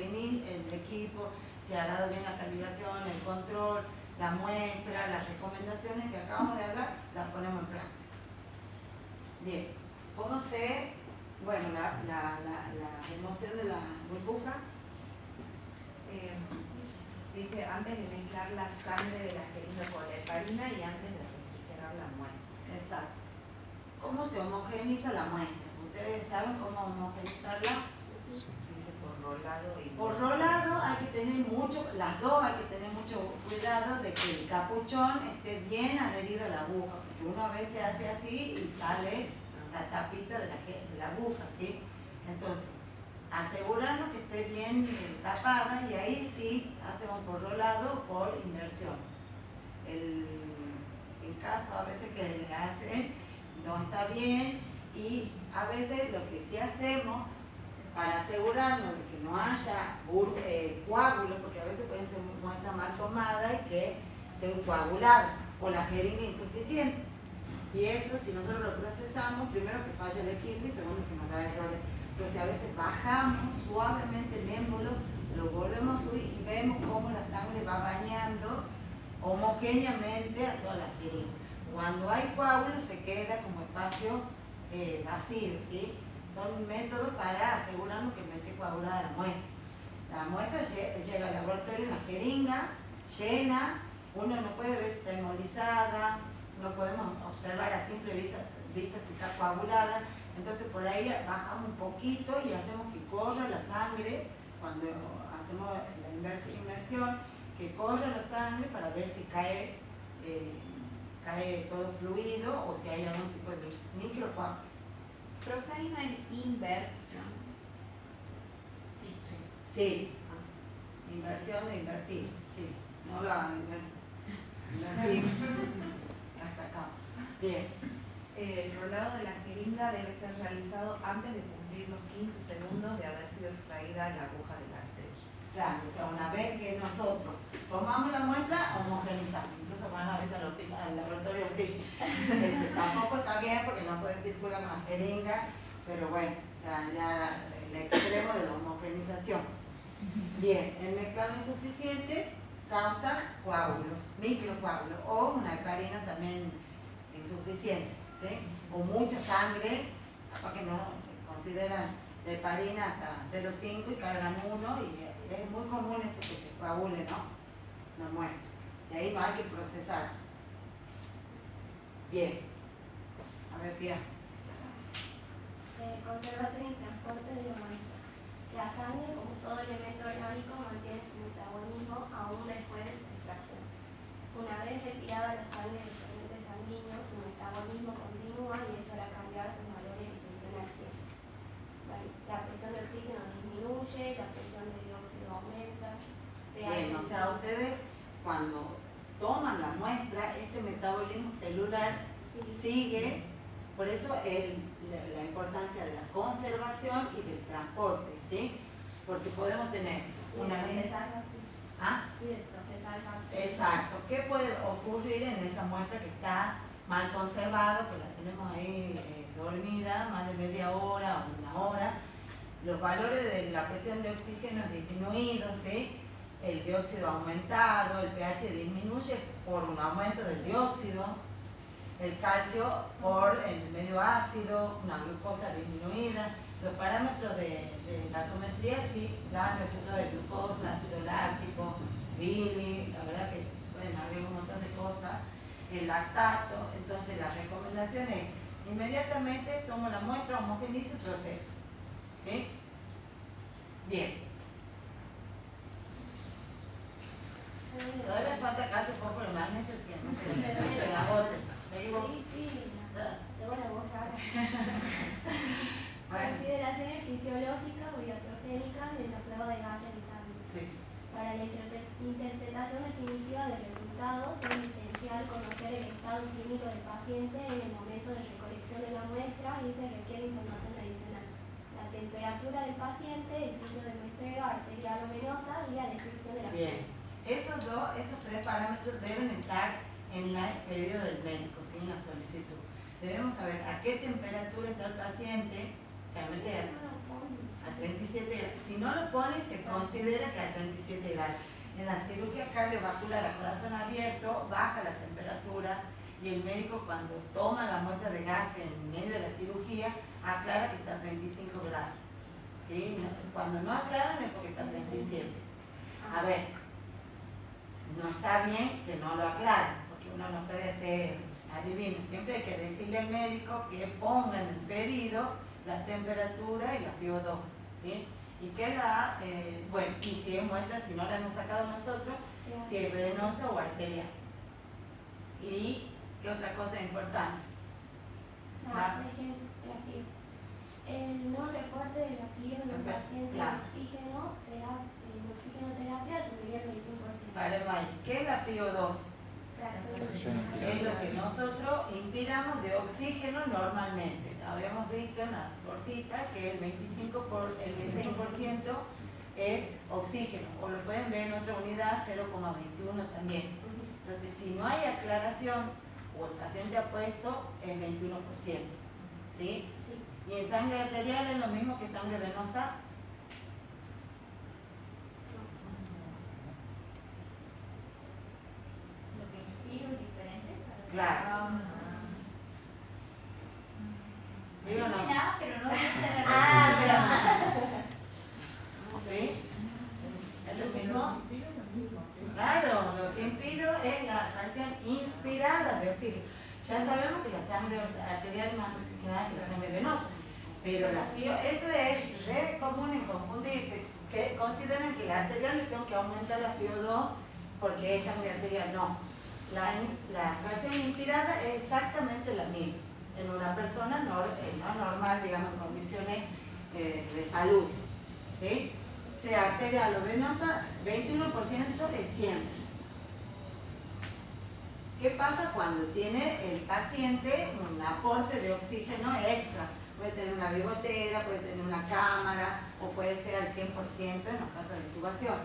equipo, si ha dado bien la calibración, el control, la muestra, las recomendaciones que acabamos de hablar, las ponemos en práctica. Bien, ¿cómo se, bueno, la remoción de la burbuja? Dice, antes de mezclar la sangre de la jeringa con la heparina y antes de refrigerar la muestra. Exacto. ¿Cómo se homogeneiza la muestra? ¿Ustedes saben cómo homogeneizarla? Dice por rolado y por rolado hay que tener mucho, las dos hay que tener mucho cuidado de que el capuchón esté bien adherido a la aguja, porque uno a veces hace así y sale la tapita de la aguja, ¿sí? Entonces, asegurarnos que esté bien tapada y ahí sí hacemos por rolado o por inmersión. El caso a veces que le hace no está bien y a veces lo que sí hacemos para asegurarnos de que no haya coágulos, porque a veces pueden ser muestras mal tomadas y que estén coaguladas o la jeringa insuficiente. Y eso, si nosotros lo procesamos, primero que falla el equipo y segundo que nos da errores. Entonces a veces bajamos suavemente el émbolo, lo volvemos a subir y vemos cómo la sangre va bañando homogéneamente a toda la jeringa. Cuando hay coágulos se queda como espacio vacío, ¿sí? Son métodos para asegurarnos que no esté coagulada la muestra. La muestra llega al laboratorio en la jeringa, llena, uno no puede ver si está hemolizada, no podemos observar a simple vista si está coagulada, entonces por ahí bajamos un poquito y hacemos que corra la sangre, cuando hacemos la inmersión, que corra la sangre para ver si cae todo fluido o si hay algún tipo de microcoágulo. Profe, hay una inversión. Sí. Inversión de invertir, sí. No la invertir. Hasta acá. Bien. El rolado de la jeringa debe ser realizado antes de cumplir los 15 segundos de haber sido extraída la aguja de la arteria. Claro, o sea, una vez que nosotros tomamos la muestra, homogenizamos. Incluso van a veces al laboratorio así. Tampoco está bien porque no puede circular una jeringa, pero bueno, o sea, ya el extremo de la homogenización. Bien, el mezclado insuficiente causa coágulo, microcoágulo o una heparina también insuficiente, ¿sí? O mucha sangre, capaz que no consideran la heparina hasta 0,5 y cargan 1 y es muy común esto que se coagule, ¿no? La muestra. Y ahí no hay que procesar. Bien. A ver, Pia. Conservación y transporte de la muestra. La sangre, como todo elemento orgánico, mantiene su metabolismo aún después de su extracción. Una vez retirada la sangre del torrente sanguíneo, su metabolismo continúa y esto hará cambiar sus valores y funciones activas. La presión de oxígeno disminuye, la presión de dióxido aumenta. Bien, o sea, ustedes cuando toman la muestra, este metabolismo celular sigue, por eso la importancia de la conservación y del transporte, ¿sí? porque podemos tener una procesar. ¿Ah? Y de procesar. Exacto. ¿Qué puede ocurrir en esa muestra que está mal conservada, que la tenemos ahí dormida más de media hora o una hora? Los valores de la presión de oxígeno disminuidos, ¿sí? El dióxido aumentado, el pH disminuye por un aumento del dióxido, el calcio por el medio ácido, una glucosa disminuida. Los parámetros de gasometría sí dan resultados de glucosa, ácido láctico, bili, la verdad que pueden haber un montón de cosas, el lactato. Entonces la recomendación es inmediatamente tomo la muestra, homogenizo y proceso. ¿Sí? Bien. Todavía falta calcio, fósforo, magnesio, que no se agoten. Sí, de buena voz rara. Consideraciones fisiológicas o iatrogénicas de la prueba de gases y sangre. Sí. Para la interpretación definitiva del resultado es esencial conocer el estado clínico del paciente en el momento de recolección de la muestra y se requiere información adicional. La temperatura del paciente, el ciclo de muestreo arterial o venosa y la descripción de la Bien. Esos tres parámetros deben estar en el pedido del médico, ¿sí? En la solicitud. Debemos saber a qué temperatura está el paciente, realmente a 37 grados. Si no lo pone, se considera que a 37 grados. En la cirugía cardiovascular a corazón abierto, baja la temperatura y el médico cuando toma la muestra de gas en medio de la cirugía, aclara que está a 35 grados. ¿Sí? Cuando no aclaran es porque está a 37. A ver, no está bien que no lo aclaren, porque uno no puede ser adivino. Siempre hay que decirle al médico que ponga en el pedido la temperatura y la FiO2, ¿sí? Y que bueno, y si es muestra, si no la hemos sacado nosotros, si es venosa o arterial. ¿Y qué otra cosa importante? Por ejemplo, la FiO. El no reporte de la FiO de un paciente en oxigenoterapia superior al 25%. Vale, ¿qué es la FiO2? Es lo que nosotros inspiramos de oxígeno normalmente. Habíamos visto en la cortita que el 25% es oxígeno, o lo pueden ver en otra unidad, 0,21 también. Entonces, si no hay aclaración o el paciente ha puesto, es 21%. ¿Sí? Y en sangre arterial es lo mismo que sangre venosa. Lo que inspiro es diferente. Claro. ¿Sí o no? Sí, nada, pero no dice ¿Sí? ¿Es lo mismo? Claro, lo que inspiro es la fracción inspirada de oxígeno. Ya sabemos que la sangre arterial es más oxigenada que la sangre venosa, pero la FiO, eso es re común en confundirse, que consideran que la arterial le tengo que aumentar la FiO2 porque es sangre arterial. No, la fracción inspirada es exactamente la misma en una persona no normal, digamos, en condiciones de salud, ¿sí? Sea arterial o venosa, 21% es siempre. ¿Qué pasa cuando tiene el paciente un aporte de oxígeno extra? Puede tener una bigotera, puede tener una cámara o puede ser al 100% en los casos de intubación.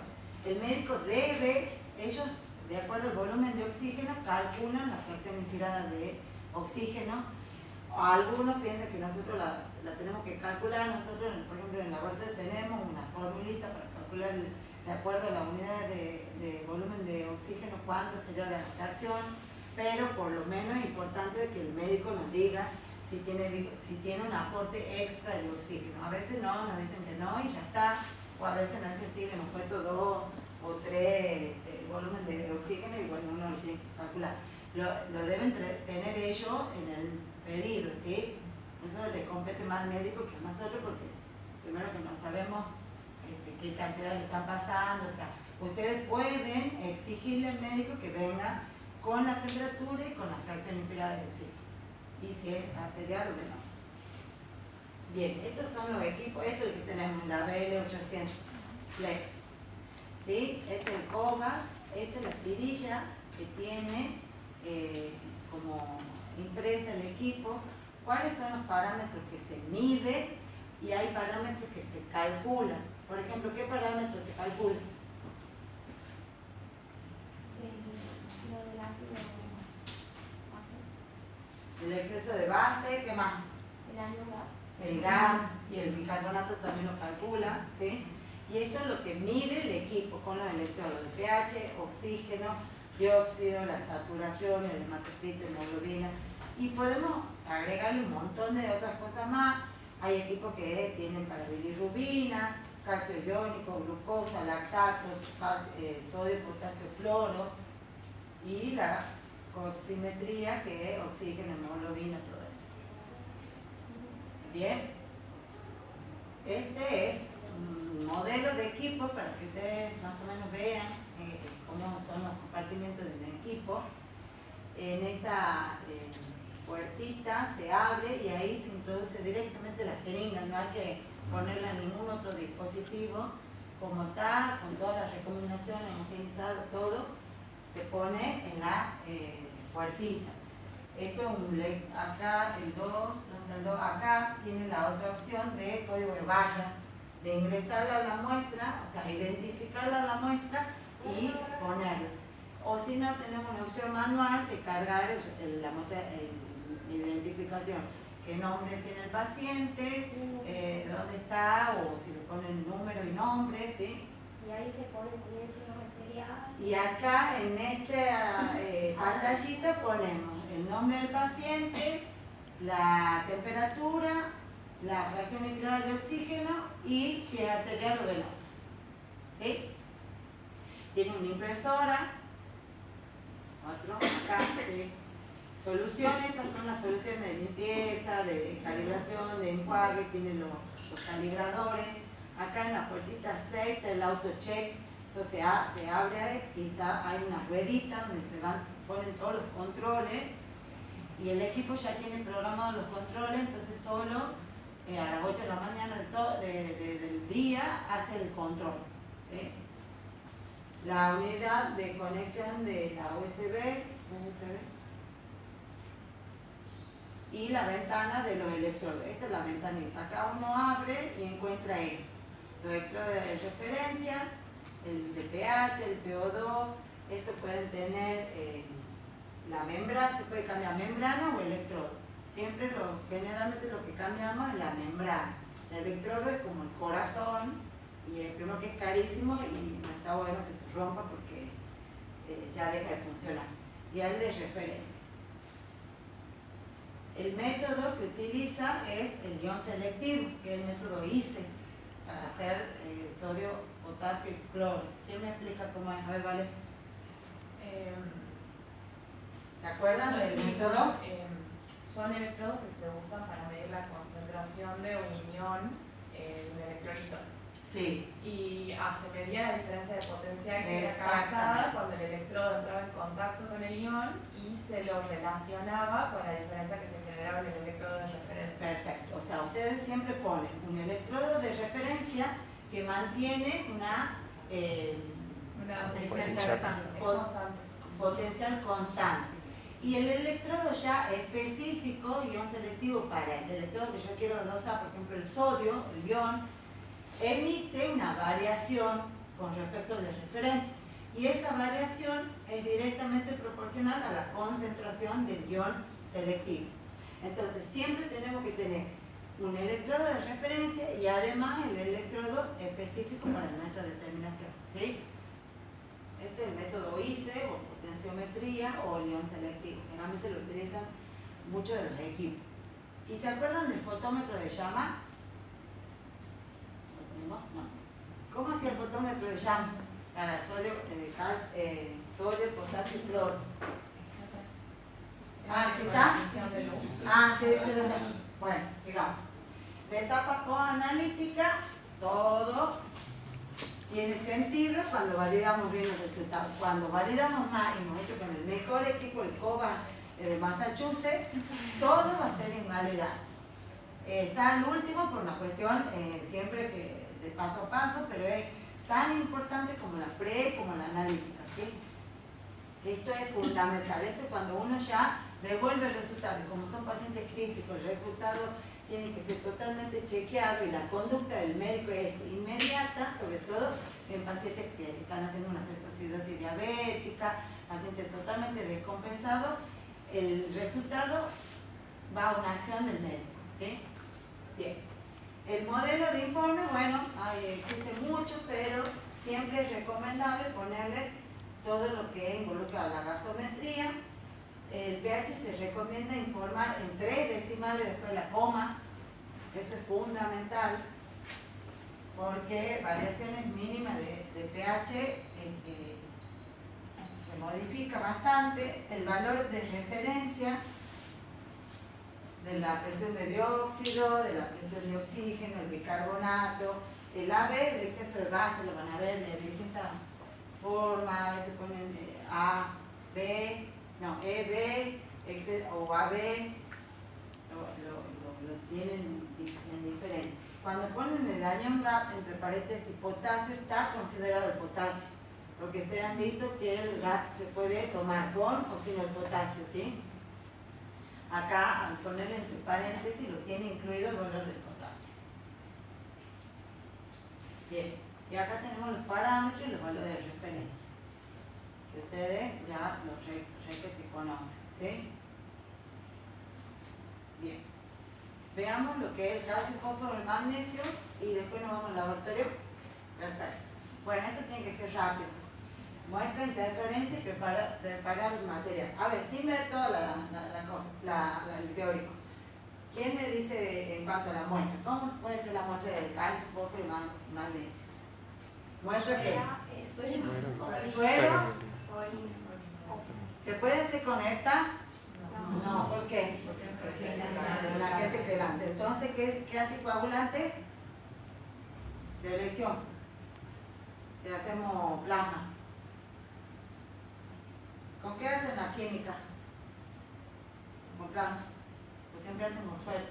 El médico debe, ellos de acuerdo al volumen de oxígeno calculan la fracción inspirada de oxígeno. Algunos piensan que nosotros la tenemos que calcular. Nosotros, por ejemplo, en el laboratorio tenemos una formulita para calcular de acuerdo a la unidad de volumen de oxígeno cuánto sería la fracción, pero por lo menos es importante que el médico nos diga si tiene un aporte extra de oxígeno. A veces no, nos dicen que no y ya está, o a veces nos dicen sí, que nos puesto 2 o 3 volumen de oxígeno y bueno, uno lo tiene que calcular. Lo deben tener ellos en el pedido, ¿sí? Eso le compete más al médico que a nosotros porque primero que no sabemos qué cantidad le están pasando. O sea, ustedes pueden exigirle al médico que venga con la temperatura y con la fracción inspirada de oxígeno. Y si es arterial o venosa. Bien, estos son los equipos. Esto es el que tenemos, la BL800 Flex. ¿Sí? Este es el COVAS, esta es la espirilla que tiene como impresa el equipo. ¿Cuáles son los parámetros que se miden y hay parámetros que se calculan. Por ejemplo, ¿qué parámetros se calculan? Lo del ácido base. El exceso de base, ¿qué más? El año GAP. El GAP y el bicarbonato también lo calcula, ¿sí? Y esto es lo que mide el equipo con los electrodos, el pH, oxígeno, dióxido, la saturación, el hematocrito, hemoglobina. Y podemos agregarle un montón de otras cosas más. Hay equipos que tienen para bilirrubina, calcio iónico, glucosa, lactatos, sodio, potasio, cloro y la oximetría, que es oxígeno, hemoglobina, todo eso. Bien, este es un modelo de equipo para que ustedes más o menos vean cómo son los compartimentos de un equipo. En esta puertita se abre y ahí se introduce directamente la jeringa, no hay que ponerla en ningún otro dispositivo. Como está, con todas las recomendaciones homogenizadas, todo, se pone en la puertita. Esto es un acá el 2, acá tiene la otra opción de código de barra, de ingresarla a la muestra, o sea, identificarla a la muestra y ponerla. O si no, tenemos una opción manual de cargar la muestra, la identificación, qué nombre tiene el paciente, dónde está, o si le ponen número y nombre, ¿sí? Y ahí se pone tendencia arterial. Y acá en esta pantallita ponemos el nombre del paciente, la temperatura, la fracción equilibrada de oxígeno y si es arterial o venosa. ¿Sí? Tiene una impresora, otro acá, ¿sí? Soluciones, estas son las soluciones de limpieza, de calibración, de enjuague, tienen los calibradores. Acá en la puertita 6 está el autocheck, eso se abre y hay una ruedita donde se ponen todos los controles y el equipo ya tiene programados los controles, entonces solo a las 8 de la mañana del día hace el control. ¿Sí? La unidad de conexión de la USB y la ventana de los electrodos. Esta es la ventanita. Acá uno abre y encuentra ahí los electrodos de referencia, el de pH, el PO2. Estos pueden tener la membrana, se puede cambiar membrana o electrodo. Siempre, generalmente lo que cambiamos es la membrana. El electrodo es como el corazón y el primero que es carísimo y no está bueno que se rompa porque ya deja de funcionar. Y el de referencia. El método que utiliza es el ion selectivo, que es el método ICE, para hacer sodio, potasio y cloro. ¿Quién me explica cómo es? A ver, vale. ¿Se acuerdan del método? Son electrodos que se usan para medir la concentración de un ion en un electrolito. Sí. Y se medía la diferencia de potencial que era causada cuando el electrodo entraba en contacto con el ion y se lo relacionaba con la diferencia que se generaba en el electrodo de referencia. Perfecto. O sea, ustedes siempre ponen un electrodo de referencia que mantiene una potencial constante. Y el electrodo ya específico, ion selectivo para el electrodo que yo quiero dosar, por ejemplo el sodio, el ion, emite una variación con respecto al de referencia. Y esa variación es directamente proporcional a la concentración del ion selectivo. Entonces siempre tenemos que tener un electrodo de referencia y además el electrodo específico para nuestra determinación. ¿Sí? Este es el método ICE o potenciometría o el ion selectivo. Generalmente lo utilizan muchos de los equipos. ¿Y se acuerdan del fotómetro de llama? No. ¿Cómo hacía el fotómetro de llama? Para sodio, sodio, potasio y cloro. ¿Sí está? Sí. Bueno, sigamos. La etapa post-analítica, todo tiene sentido cuando validamos bien los resultados. Cuando validamos más, hemos hecho con el mejor equipo, el COBA de Massachusetts, todo va a ser invalidado. Está al último por una cuestión siempre que de paso a paso, pero es tan importante como la como la analítica, ¿sí? Esto es fundamental. Esto es cuando uno ya devuelve el resultado. Y como son pacientes críticos, el resultado tiene que ser totalmente chequeado y la conducta del médico es inmediata, sobre todo en pacientes que están haciendo una cetoacidosis diabética, pacientes totalmente descompensados, el resultado va a una acción del médico, ¿sí? Bien. El modelo de informe, bueno, existen muchos, pero siempre es recomendable ponerle todo lo que involucra la gasometría. El pH se recomienda informar en 3 decimales después de la coma, eso es fundamental, porque variaciones mínimas de pH se modifica bastante. El valor de referencia de la presión de dióxido, de la presión de oxígeno, el bicarbonato, el AB, el exceso de base, lo van a ver de distintas formas, a veces ponen A, B, no, EB, o AB, lo tienen en diferente. Cuando ponen el anion gap entre paréntesis potasio, está considerado el potasio, porque ustedes han visto que el gap se puede tomar con o sin el potasio, ¿sí? Acá, al ponerle entre paréntesis, lo tiene incluido el valor del potasio. Bien, y acá tenemos los parámetros y los valores de referencia, que ustedes ya los que conocen, ¿sí? Bien, veamos lo que es el calcio, fósforo, el magnesio y después nos vamos al laboratorio. Perfecto. Bueno, esto tiene que ser rápido. Muestra interferencia y preparar los materiales. A ver, sin ver toda el teórico. ¿Quién me dice en cuanto a la muestra? ¿Cómo puede ser la muestra del calcio, fósforo y magnesio? ¿Muestra qué? ¿Suero? ¿Se puede se conecta? No, ¿por qué? El agente quelante. Entonces, ¿qué anticoagulante? De elección. Si hacemos plasma. ¿Con qué hacen la química? Con plasma. Pues siempre hacemos suero.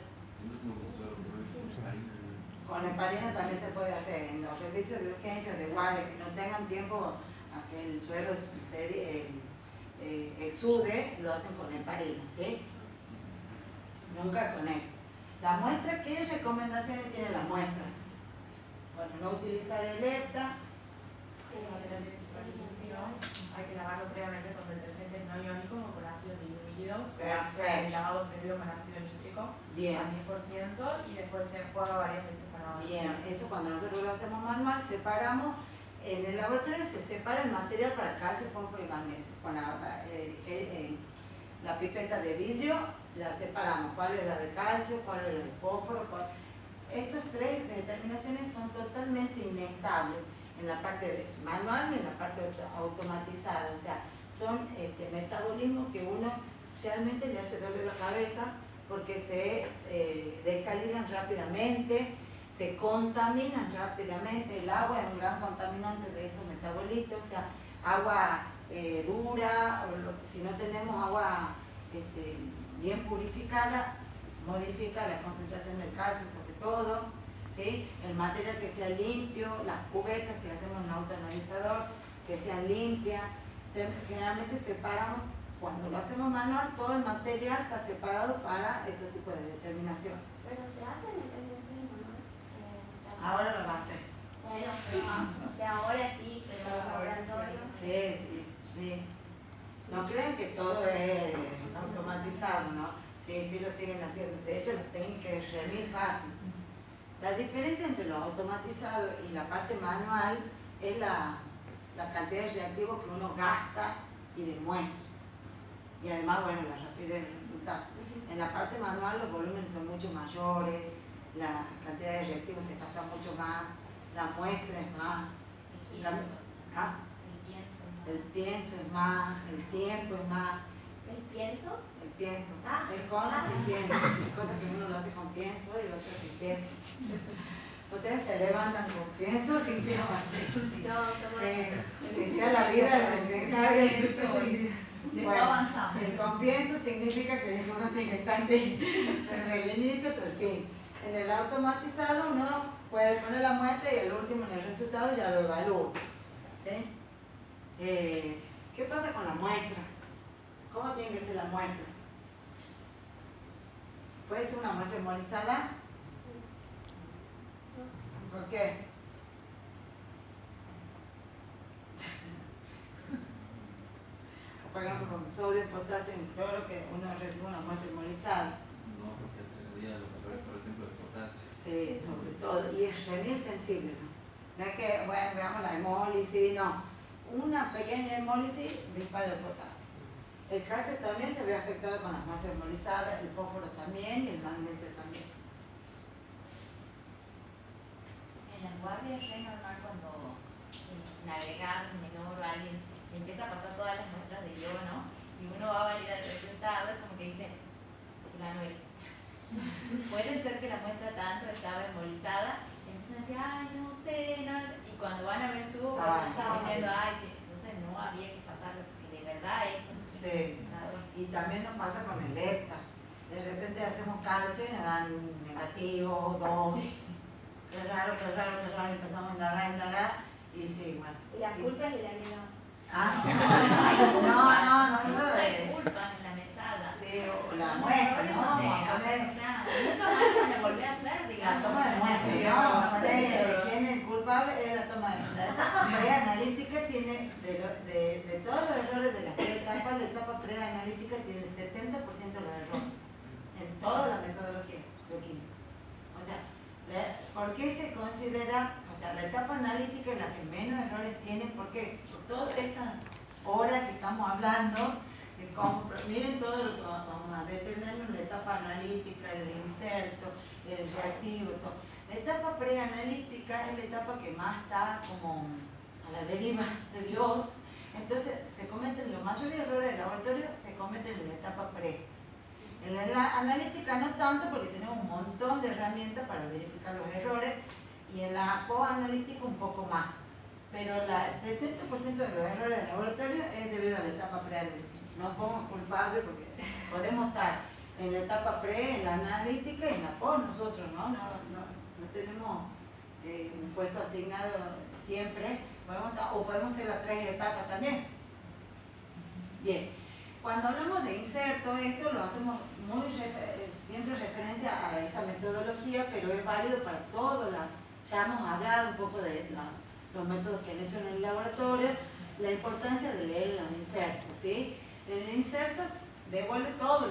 Con heparina también se puede hacer. En los servicios de urgencia, de guardia, que no tengan tiempo a que el suero se exude, lo hacen con heparina, ¿sí? Nunca con él. La muestra, ¿qué recomendaciones tiene la muestra? Bueno, no utilizar el EPTA. Hay que lavarlo previamente con detergentes no iónicos o con ácidos diluidos. Perfecto. El lavado previo con ácido nítrico Bien. al 10% y después se enjuaga varias veces para lavar. Bien, eso cuando nosotros lo hacemos manual, separamos. En el laboratorio se separa el material para calcio, fósforo y magnesio. Con la pipeta de vidrio la separamos. ¿Cuál es la de calcio? ¿Cuál es la de fósforo? Estas 3 determinaciones son totalmente inestables en la parte manual y en la parte automatizada. O sea, son metabolismos que uno realmente le hace doler la cabeza porque se descalibran rápidamente, se contaminan rápidamente. El agua es un gran contaminante de estos metabolitos, o sea, agua dura, o si no tenemos agua bien purificada, modifica la concentración del calcio sobre todo, ¿sí? El material que sea limpio, las cubetas, si hacemos un autoanalizador, que sean limpias. Generalmente separamos, cuando lo hacemos manual, todo el material está separado para este tipo de determinación. Pero se hacen determinaciones manuales. Ahora lo va a hacer. Bueno, pero, o sea, ahora sí, pero en los laboratorios. Sí. No crean que todo es automatizado, ¿no? Sí lo siguen haciendo. De hecho, la técnica es remil fácil. La diferencia entre lo automatizado y la parte manual es la cantidad de reactivos que uno gasta y demuestra. Y además, bueno, la rapidez del resultado. En la parte manual los volúmenes son mucho mayores, la cantidad de reactivos se gasta mucho más, la muestra es más. El pienso es más, el tiempo es más. ¿El pienso? El pienso. Es con o sin pienso. Hay cosas que uno lo hace con pienso y otras sin pienso. Ustedes se levantan con pienso o sin pienso. No, que sea la vida la que se encargue. Después avanzamos. El compienso significa que uno tiene que estar así desde el inicio hasta el fin. En el automatizado uno puede poner la muestra y el último en el resultado ya lo evalúa. ¿Sí? ¿Qué pasa con la muestra? ¿Cómo tiene que ser la muestra? ¿Puede ser una muestra hemolizada? ¿Por qué? Por ejemplo, con sodio, potasio y cloro, que uno recibe una muestra hemolizada. No, porque alteraría los valores, por ejemplo, de potasio. Sí, sobre todo, y es bien sensible, ¿no? No es que, bueno, veamos la hemólisis, no. Una pequeña hemólisis dispara el potasio. El calcio también se ve afectado con las muestras hemolizadas, el fósforo también y el magnesio también. En las guardias es re normal cuando en agregado menor o alguien empieza a pasar todas las muestras de yodo, ¿no? Y uno va a validar el resultado, es como que dice, fulano eres. Puede ser que la muestra tanto estaba hemolizada, y empiezan a decir, ay, no sé, no. Y cuando van a ver el tubo, están diciendo, ay, sí, entonces no había que pasarlo, porque de verdad esto no se Sí. Y también nos pasa con el lepta. De repente hacemos calcio y nos dan negativo, 2. Qué raro, empezamos a indagar y sí, bueno. Y la sí. culpa es de la menor. Ah, no hay culpas en la mesada. Sí, o la muestra, ¿no? O sea, nunca más van a volver a hacer, La digamos. toma de muestra, ¿no? ¿Quién es el culpable? Es la toma de muestra. La etapa preanalítica tiene, de todos los errores de las 3 etapas, la etapa preanalítica tiene el 70% de los errores en toda la metodología bioquímica. O sea, ¿por qué se considera, o sea, la etapa analítica es la que menos errores tiene? Porque por todas estas horas que estamos hablando, de cómo, miren todo lo que vamos a detenernos en la etapa analítica, el inserto, el reactivo, todo. La etapa preanalítica es la etapa que más está como a la deriva de Dios. Entonces, se cometen los mayores errores del laboratorio, se cometen en la etapa pre. En la analítica no tanto porque tenemos un montón de herramientas para verificar los errores y en la poanalítica un poco más. Pero el 70% de los errores del laboratorio es debido a la etapa preanalítica. No somos culpables porque podemos estar en la etapa pre, en la analítica y en la post nosotros, ¿no? No tenemos un puesto asignado siempre, podemos ser las 3 etapas también. Bien. Cuando hablamos de inserto, esto lo hacemos siempre referencia a esta metodología, pero es válido para todos. Ya hemos hablado un poco de los métodos que han hecho en el laboratorio, la importancia de leer los insertos, ¿sí? El inserto devuelve todo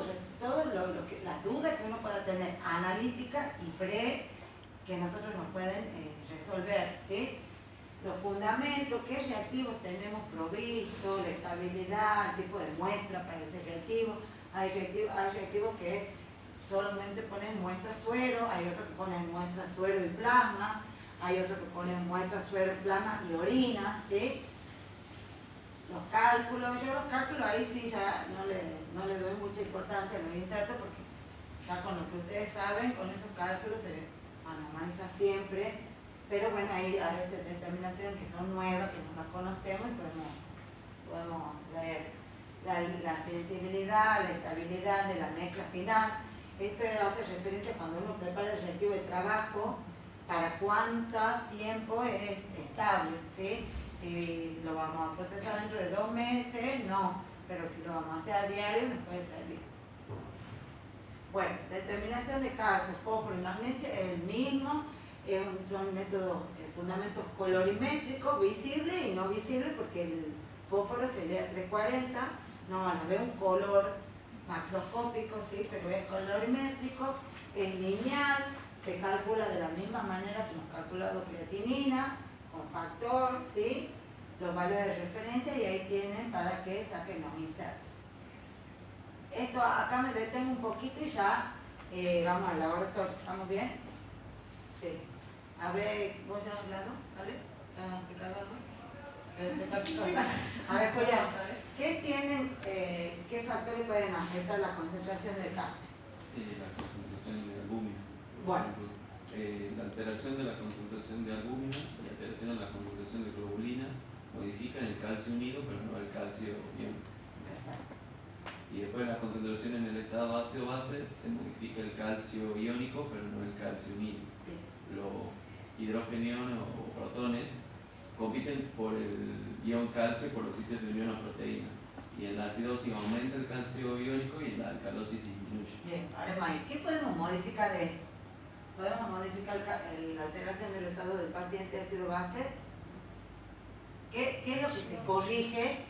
las dudas que uno pueda tener, analítica y pre, que nosotros nos pueden resolver, ¿sí? Los fundamentos, qué reactivos tenemos provisto, la estabilidad, el tipo de muestra para ese reactivo. Hay reactivos que solamente ponen muestra suero, hay otros que ponen muestra suero y plasma, hay otros que ponen muestra suero, plasma y orina, ¿sí? Los cálculos, yo los cálculos ahí sí ya no le doy mucha importancia a los insertos porque ya con lo que ustedes saben, con esos cálculos se maneja siempre. Pero bueno, hay a veces determinaciones que son nuevas, que no las conocemos y podemos leer. La sensibilidad, la estabilidad de la mezcla final. Esto hace referencia cuando uno prepara el reactivo de trabajo, para cuánto tiempo es estable, ¿sí? Si lo vamos a procesar dentro de 2 meses, no, pero si lo vamos a hacer a diario, nos puede servir. Bueno, determinación de calcio, fósforo y magnesio es el mismo. Son métodos, fundamentos colorimétricos, visibles y no visibles, porque el fósforo se lee a 340, no van a ver un color macroscópico, sí, pero es colorimétrico, es lineal, se calcula de la misma manera que hemos calculado creatinina, con factor, sí, los valores de referencia y ahí tienen para que saquen los insertos. Esto acá me detengo un poquito y ya vamos al laboratorio, ¿estamos bien? Sí. A ver, ¿vos ya has hablado? ¿Vale? ¿Ya has explicado algo? A ver, Julián, ¿qué factores pueden afectar la concentración del calcio? La concentración de albúmina. Por Bueno. ejemplo, la alteración de la concentración de albúmina y alteración en la concentración de globulinas modifican el calcio unido, pero no el calcio iónico. Y después la concentración en el estado ácido-base se modifica el calcio iónico, pero no el calcio unido. Los hidrogeniones o protones compiten por el ion calcio y por los sitios de unión a proteína. y en la acidosis aumenta el calcio iónico y en la alcalosis disminuye. Bien, ahora May, ¿qué podemos modificar de esto? ¿Podemos modificar la alteración del estado del paciente ácido-base? ¿Qué es lo que se corrige?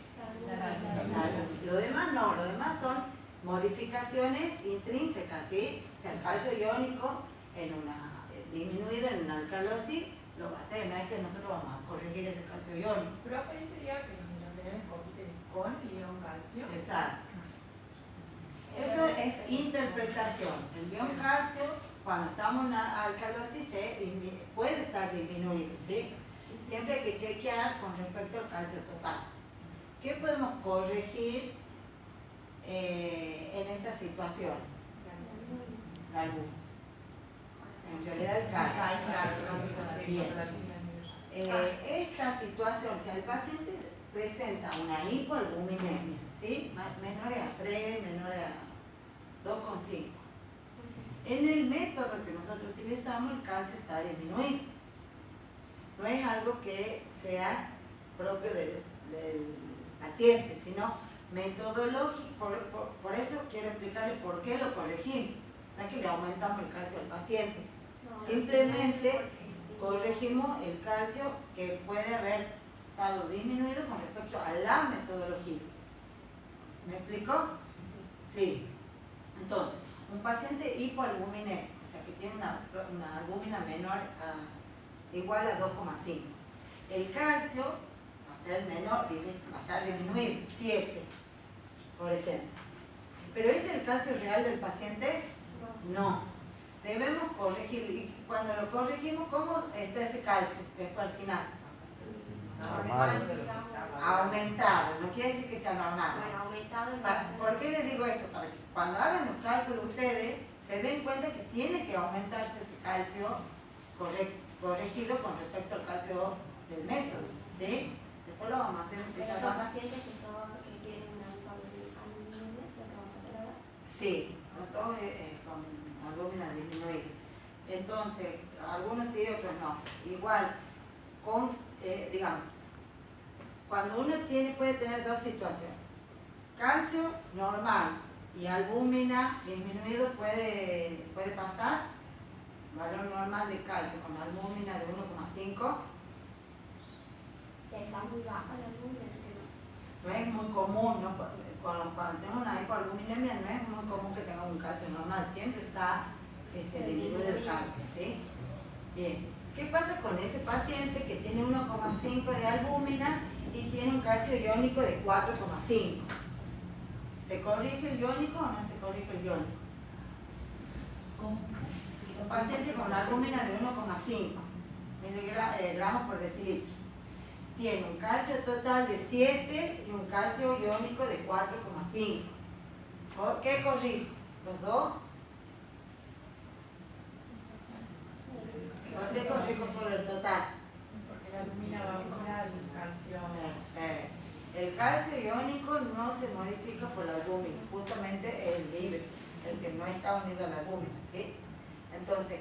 Lo demás no, lo demás son modificaciones intrínsecas, ¿sí? O sea, el calcio iónico disminuido en una alcalosis lo va a hacer, no es que nosotros vamos a corregir ese calcio iónico. Pero ahí sería que los minerales compiten con el ion calcio. Exacto. Eso es interpretación. El ion calcio, cuando estamos en una alcalosis, puede estar disminuido, ¿sí? Siempre hay que chequear con respecto al calcio total. ¿Qué podemos corregir en esta situación? La albúmina. En realidad el calcio. Bien. Esta situación, si el paciente presenta una hipoalbuminemia, ¿sí? Menores a 3, menores a 2,5. En el método que nosotros utilizamos, el calcio está disminuido. No es algo que sea propio del paciente, sino metodológico. Por eso quiero explicarle por qué lo corregimos. No es que le aumentamos el calcio al paciente. Simplemente corregimos el calcio que puede haber estado disminuido con respecto a la metodología. ¿Me explico? Sí. Entonces, un paciente hipoalbuminémico, o sea que tiene una albúmina menor igual a 2,5. El calcio va a ser menor, va a estar disminuido, 7, por ejemplo. ¿Pero es el calcio real del paciente? No. Debemos corregirlo. Y cuando lo corregimos, ¿cómo está ese calcio después al final? Normal. Aumentado, no quiere decir que sea normal. Bueno, aumentado el ¿Por qué les digo esto? Para que cuando hagan los cálculos ustedes se den cuenta que tiene que aumentarse ese calcio corregido con respecto al calcio del método, ¿sí? Después lo vamos a hacer Pero son pacientes que tienen una hipoalbuminemia, lo que vamos a hacer ahora. Sí, son todos con albúmina disminuida. Entonces, algunos sí, otros no. Igual, digamos, cuando uno puede tener dos situaciones. Calcio normal y albúmina disminuido puede pasar. Valor normal de calcio con albúmina de 1,5. Está muy baja la albúmina. No es muy común, ¿no? Cuando tenemos una hipoalbuminemia no es muy común que tenga un calcio normal, siempre está disminuido el calcio, ¿sí? Bien, ¿qué pasa con ese paciente que tiene 1,5 de albúmina y tiene un calcio iónico de 4,5? ¿Se corrige el iónico o no se corrige el iónico? Un paciente con albúmina de 1,5 miligramos por decilitro. Tiene un calcio total de 7 y un calcio iónico de 4,5. ¿Por qué corrijo? ¿Los dos? ¿Por qué corrijo solo el total? Porque la albúmina va a mejorar el calcio. El calcio iónico no se modifica por la albúmina, justamente el libre, el que no está unido a la albúmina, ¿sí? Entonces,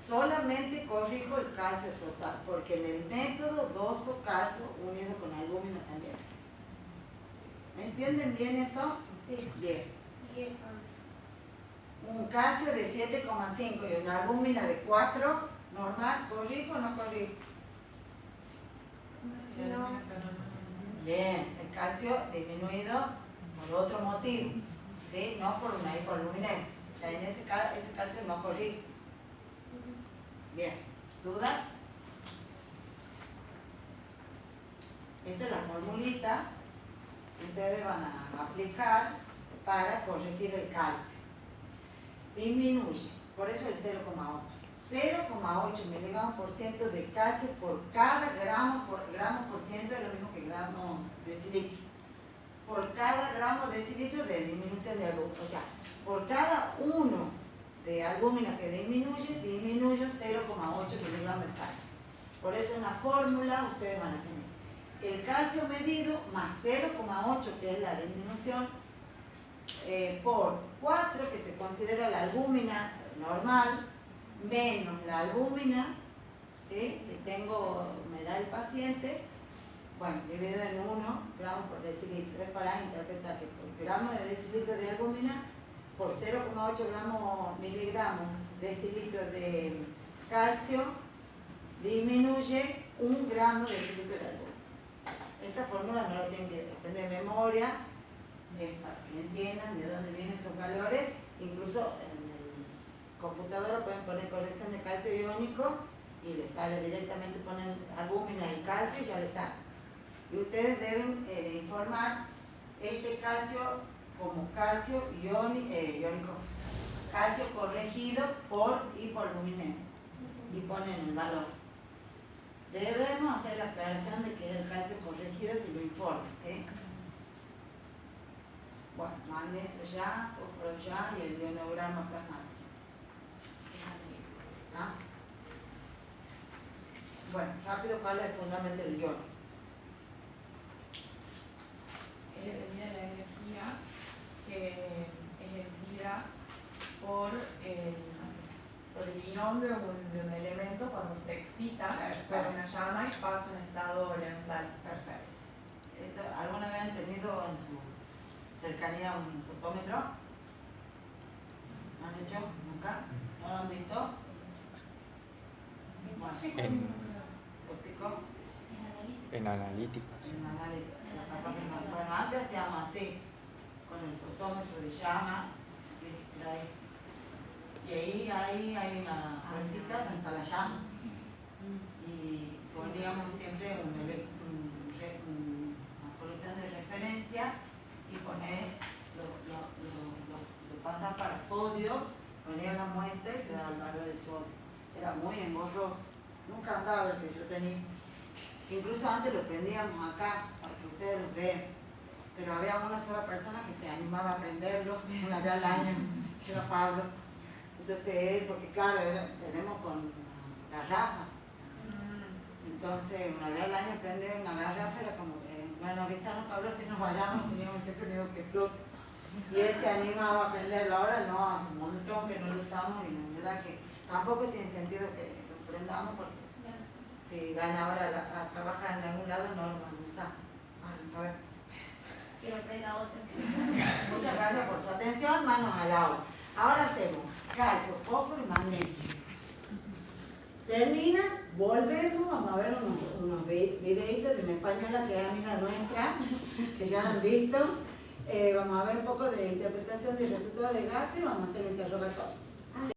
solamente corrijo el calcio total, porque en el método doso calcio unido con albúmina también. ¿Me entienden bien eso? Sí. Bien. Un calcio de 7,5 y una albúmina de 4, normal, ¿corrijo o no corrijo? No. Bien, el calcio disminuido por otro motivo, ¿sí? No por una hipoalbuminemia. O sea, en ese calcio no corrijo. Bien, ¿dudas? Esta es la formulita que ustedes van a aplicar para corregir el calcio. Disminuye, por eso el 0,8. 0,8 miligramos por ciento de calcio por cada gramo por ciento es lo mismo que gramo decilitro. Por cada gramo decilitro de disminución de albúmina. O sea, por cada 1 de albúmina que disminuye 0,8 miligramos de calcio. Por eso en la fórmula ustedes van a tener el calcio medido más 0,8 que es la disminución por 4 que se considera la albúmina normal menos la albúmina, ¿sí? Que me da el paciente bueno, dividido en 1 gramos por decilitro, es para interpretar que por gramo de decilitro de albúmina, por 0,8 miligramos decilitro de calcio, disminuye 1 gramo de decilitro de albúmina. Esta fórmula no la tienen que aprender de memoria, es para que entiendan de dónde vienen estos valores. Incluso en el computador pueden poner corrección de calcio iónico y les sale directamente, ponen albúmina y calcio y ya les sale. Y ustedes deben informar este calcio como calcio iónico, calcio corregido por hipoalbuminema y ponen el valor. Debemos hacer la aclaración de que es el calcio corregido si lo informan, ¿sí? Bueno, magnesio ya, fósforo ya y el ionograma plasmático. ¿Ah? Bueno, rápido, ¿cuál es el fundamento del ion? Sería la energía que es emitida por el ion de un elemento cuando se excita por una llama y pasa a un estado elemental. Perfecto. ¿Eso alguna vez han tenido en su cercanía un fotómetro? ¿Lo han hecho? ¿Nunca? ¿No lo han visto? Bueno, ¿tóxico? En analítica. En analítica. Bueno, antes hacíamos así, con el fotómetro de llama, así, por ahí. Y ahí hay una puertita donde está la llama. Y poníamos siempre una solución de referencia y poner, lo pasas para sodio, ponía la muestra y se daba el valor de sodio. Era muy engorroso. Nunca andaba el que yo tenía. Incluso antes lo prendíamos acá, para que ustedes lo vean. Pero había una sola persona que se animaba a prenderlo una vez al año, que era Pablo. Entonces él, porque claro, tenemos con garrafa. Entonces una vez al año prender una garrafa era como que, bueno, avísanos Pablo si nos vayamos, teníamos siempre miedo que explote. Y él se animaba a prenderlo, ahora no, hace un montón que no lo usamos y la verdad que tampoco tiene sentido que lo prendamos porque si van ahora a trabajar en algún lado no lo van a usar. Vamos a ver. Que lo prenda otro. Muchas gracias por su atención, manos al agua. Ahora hacemos calcio, fósforo y magnesio. Termina, volvemos, vamos a ver unos videitos de una española que es amiga nuestra, que ya la han visto. Vamos a ver un poco de interpretación del resultado de gas y vamos a hacer el interrogatorio.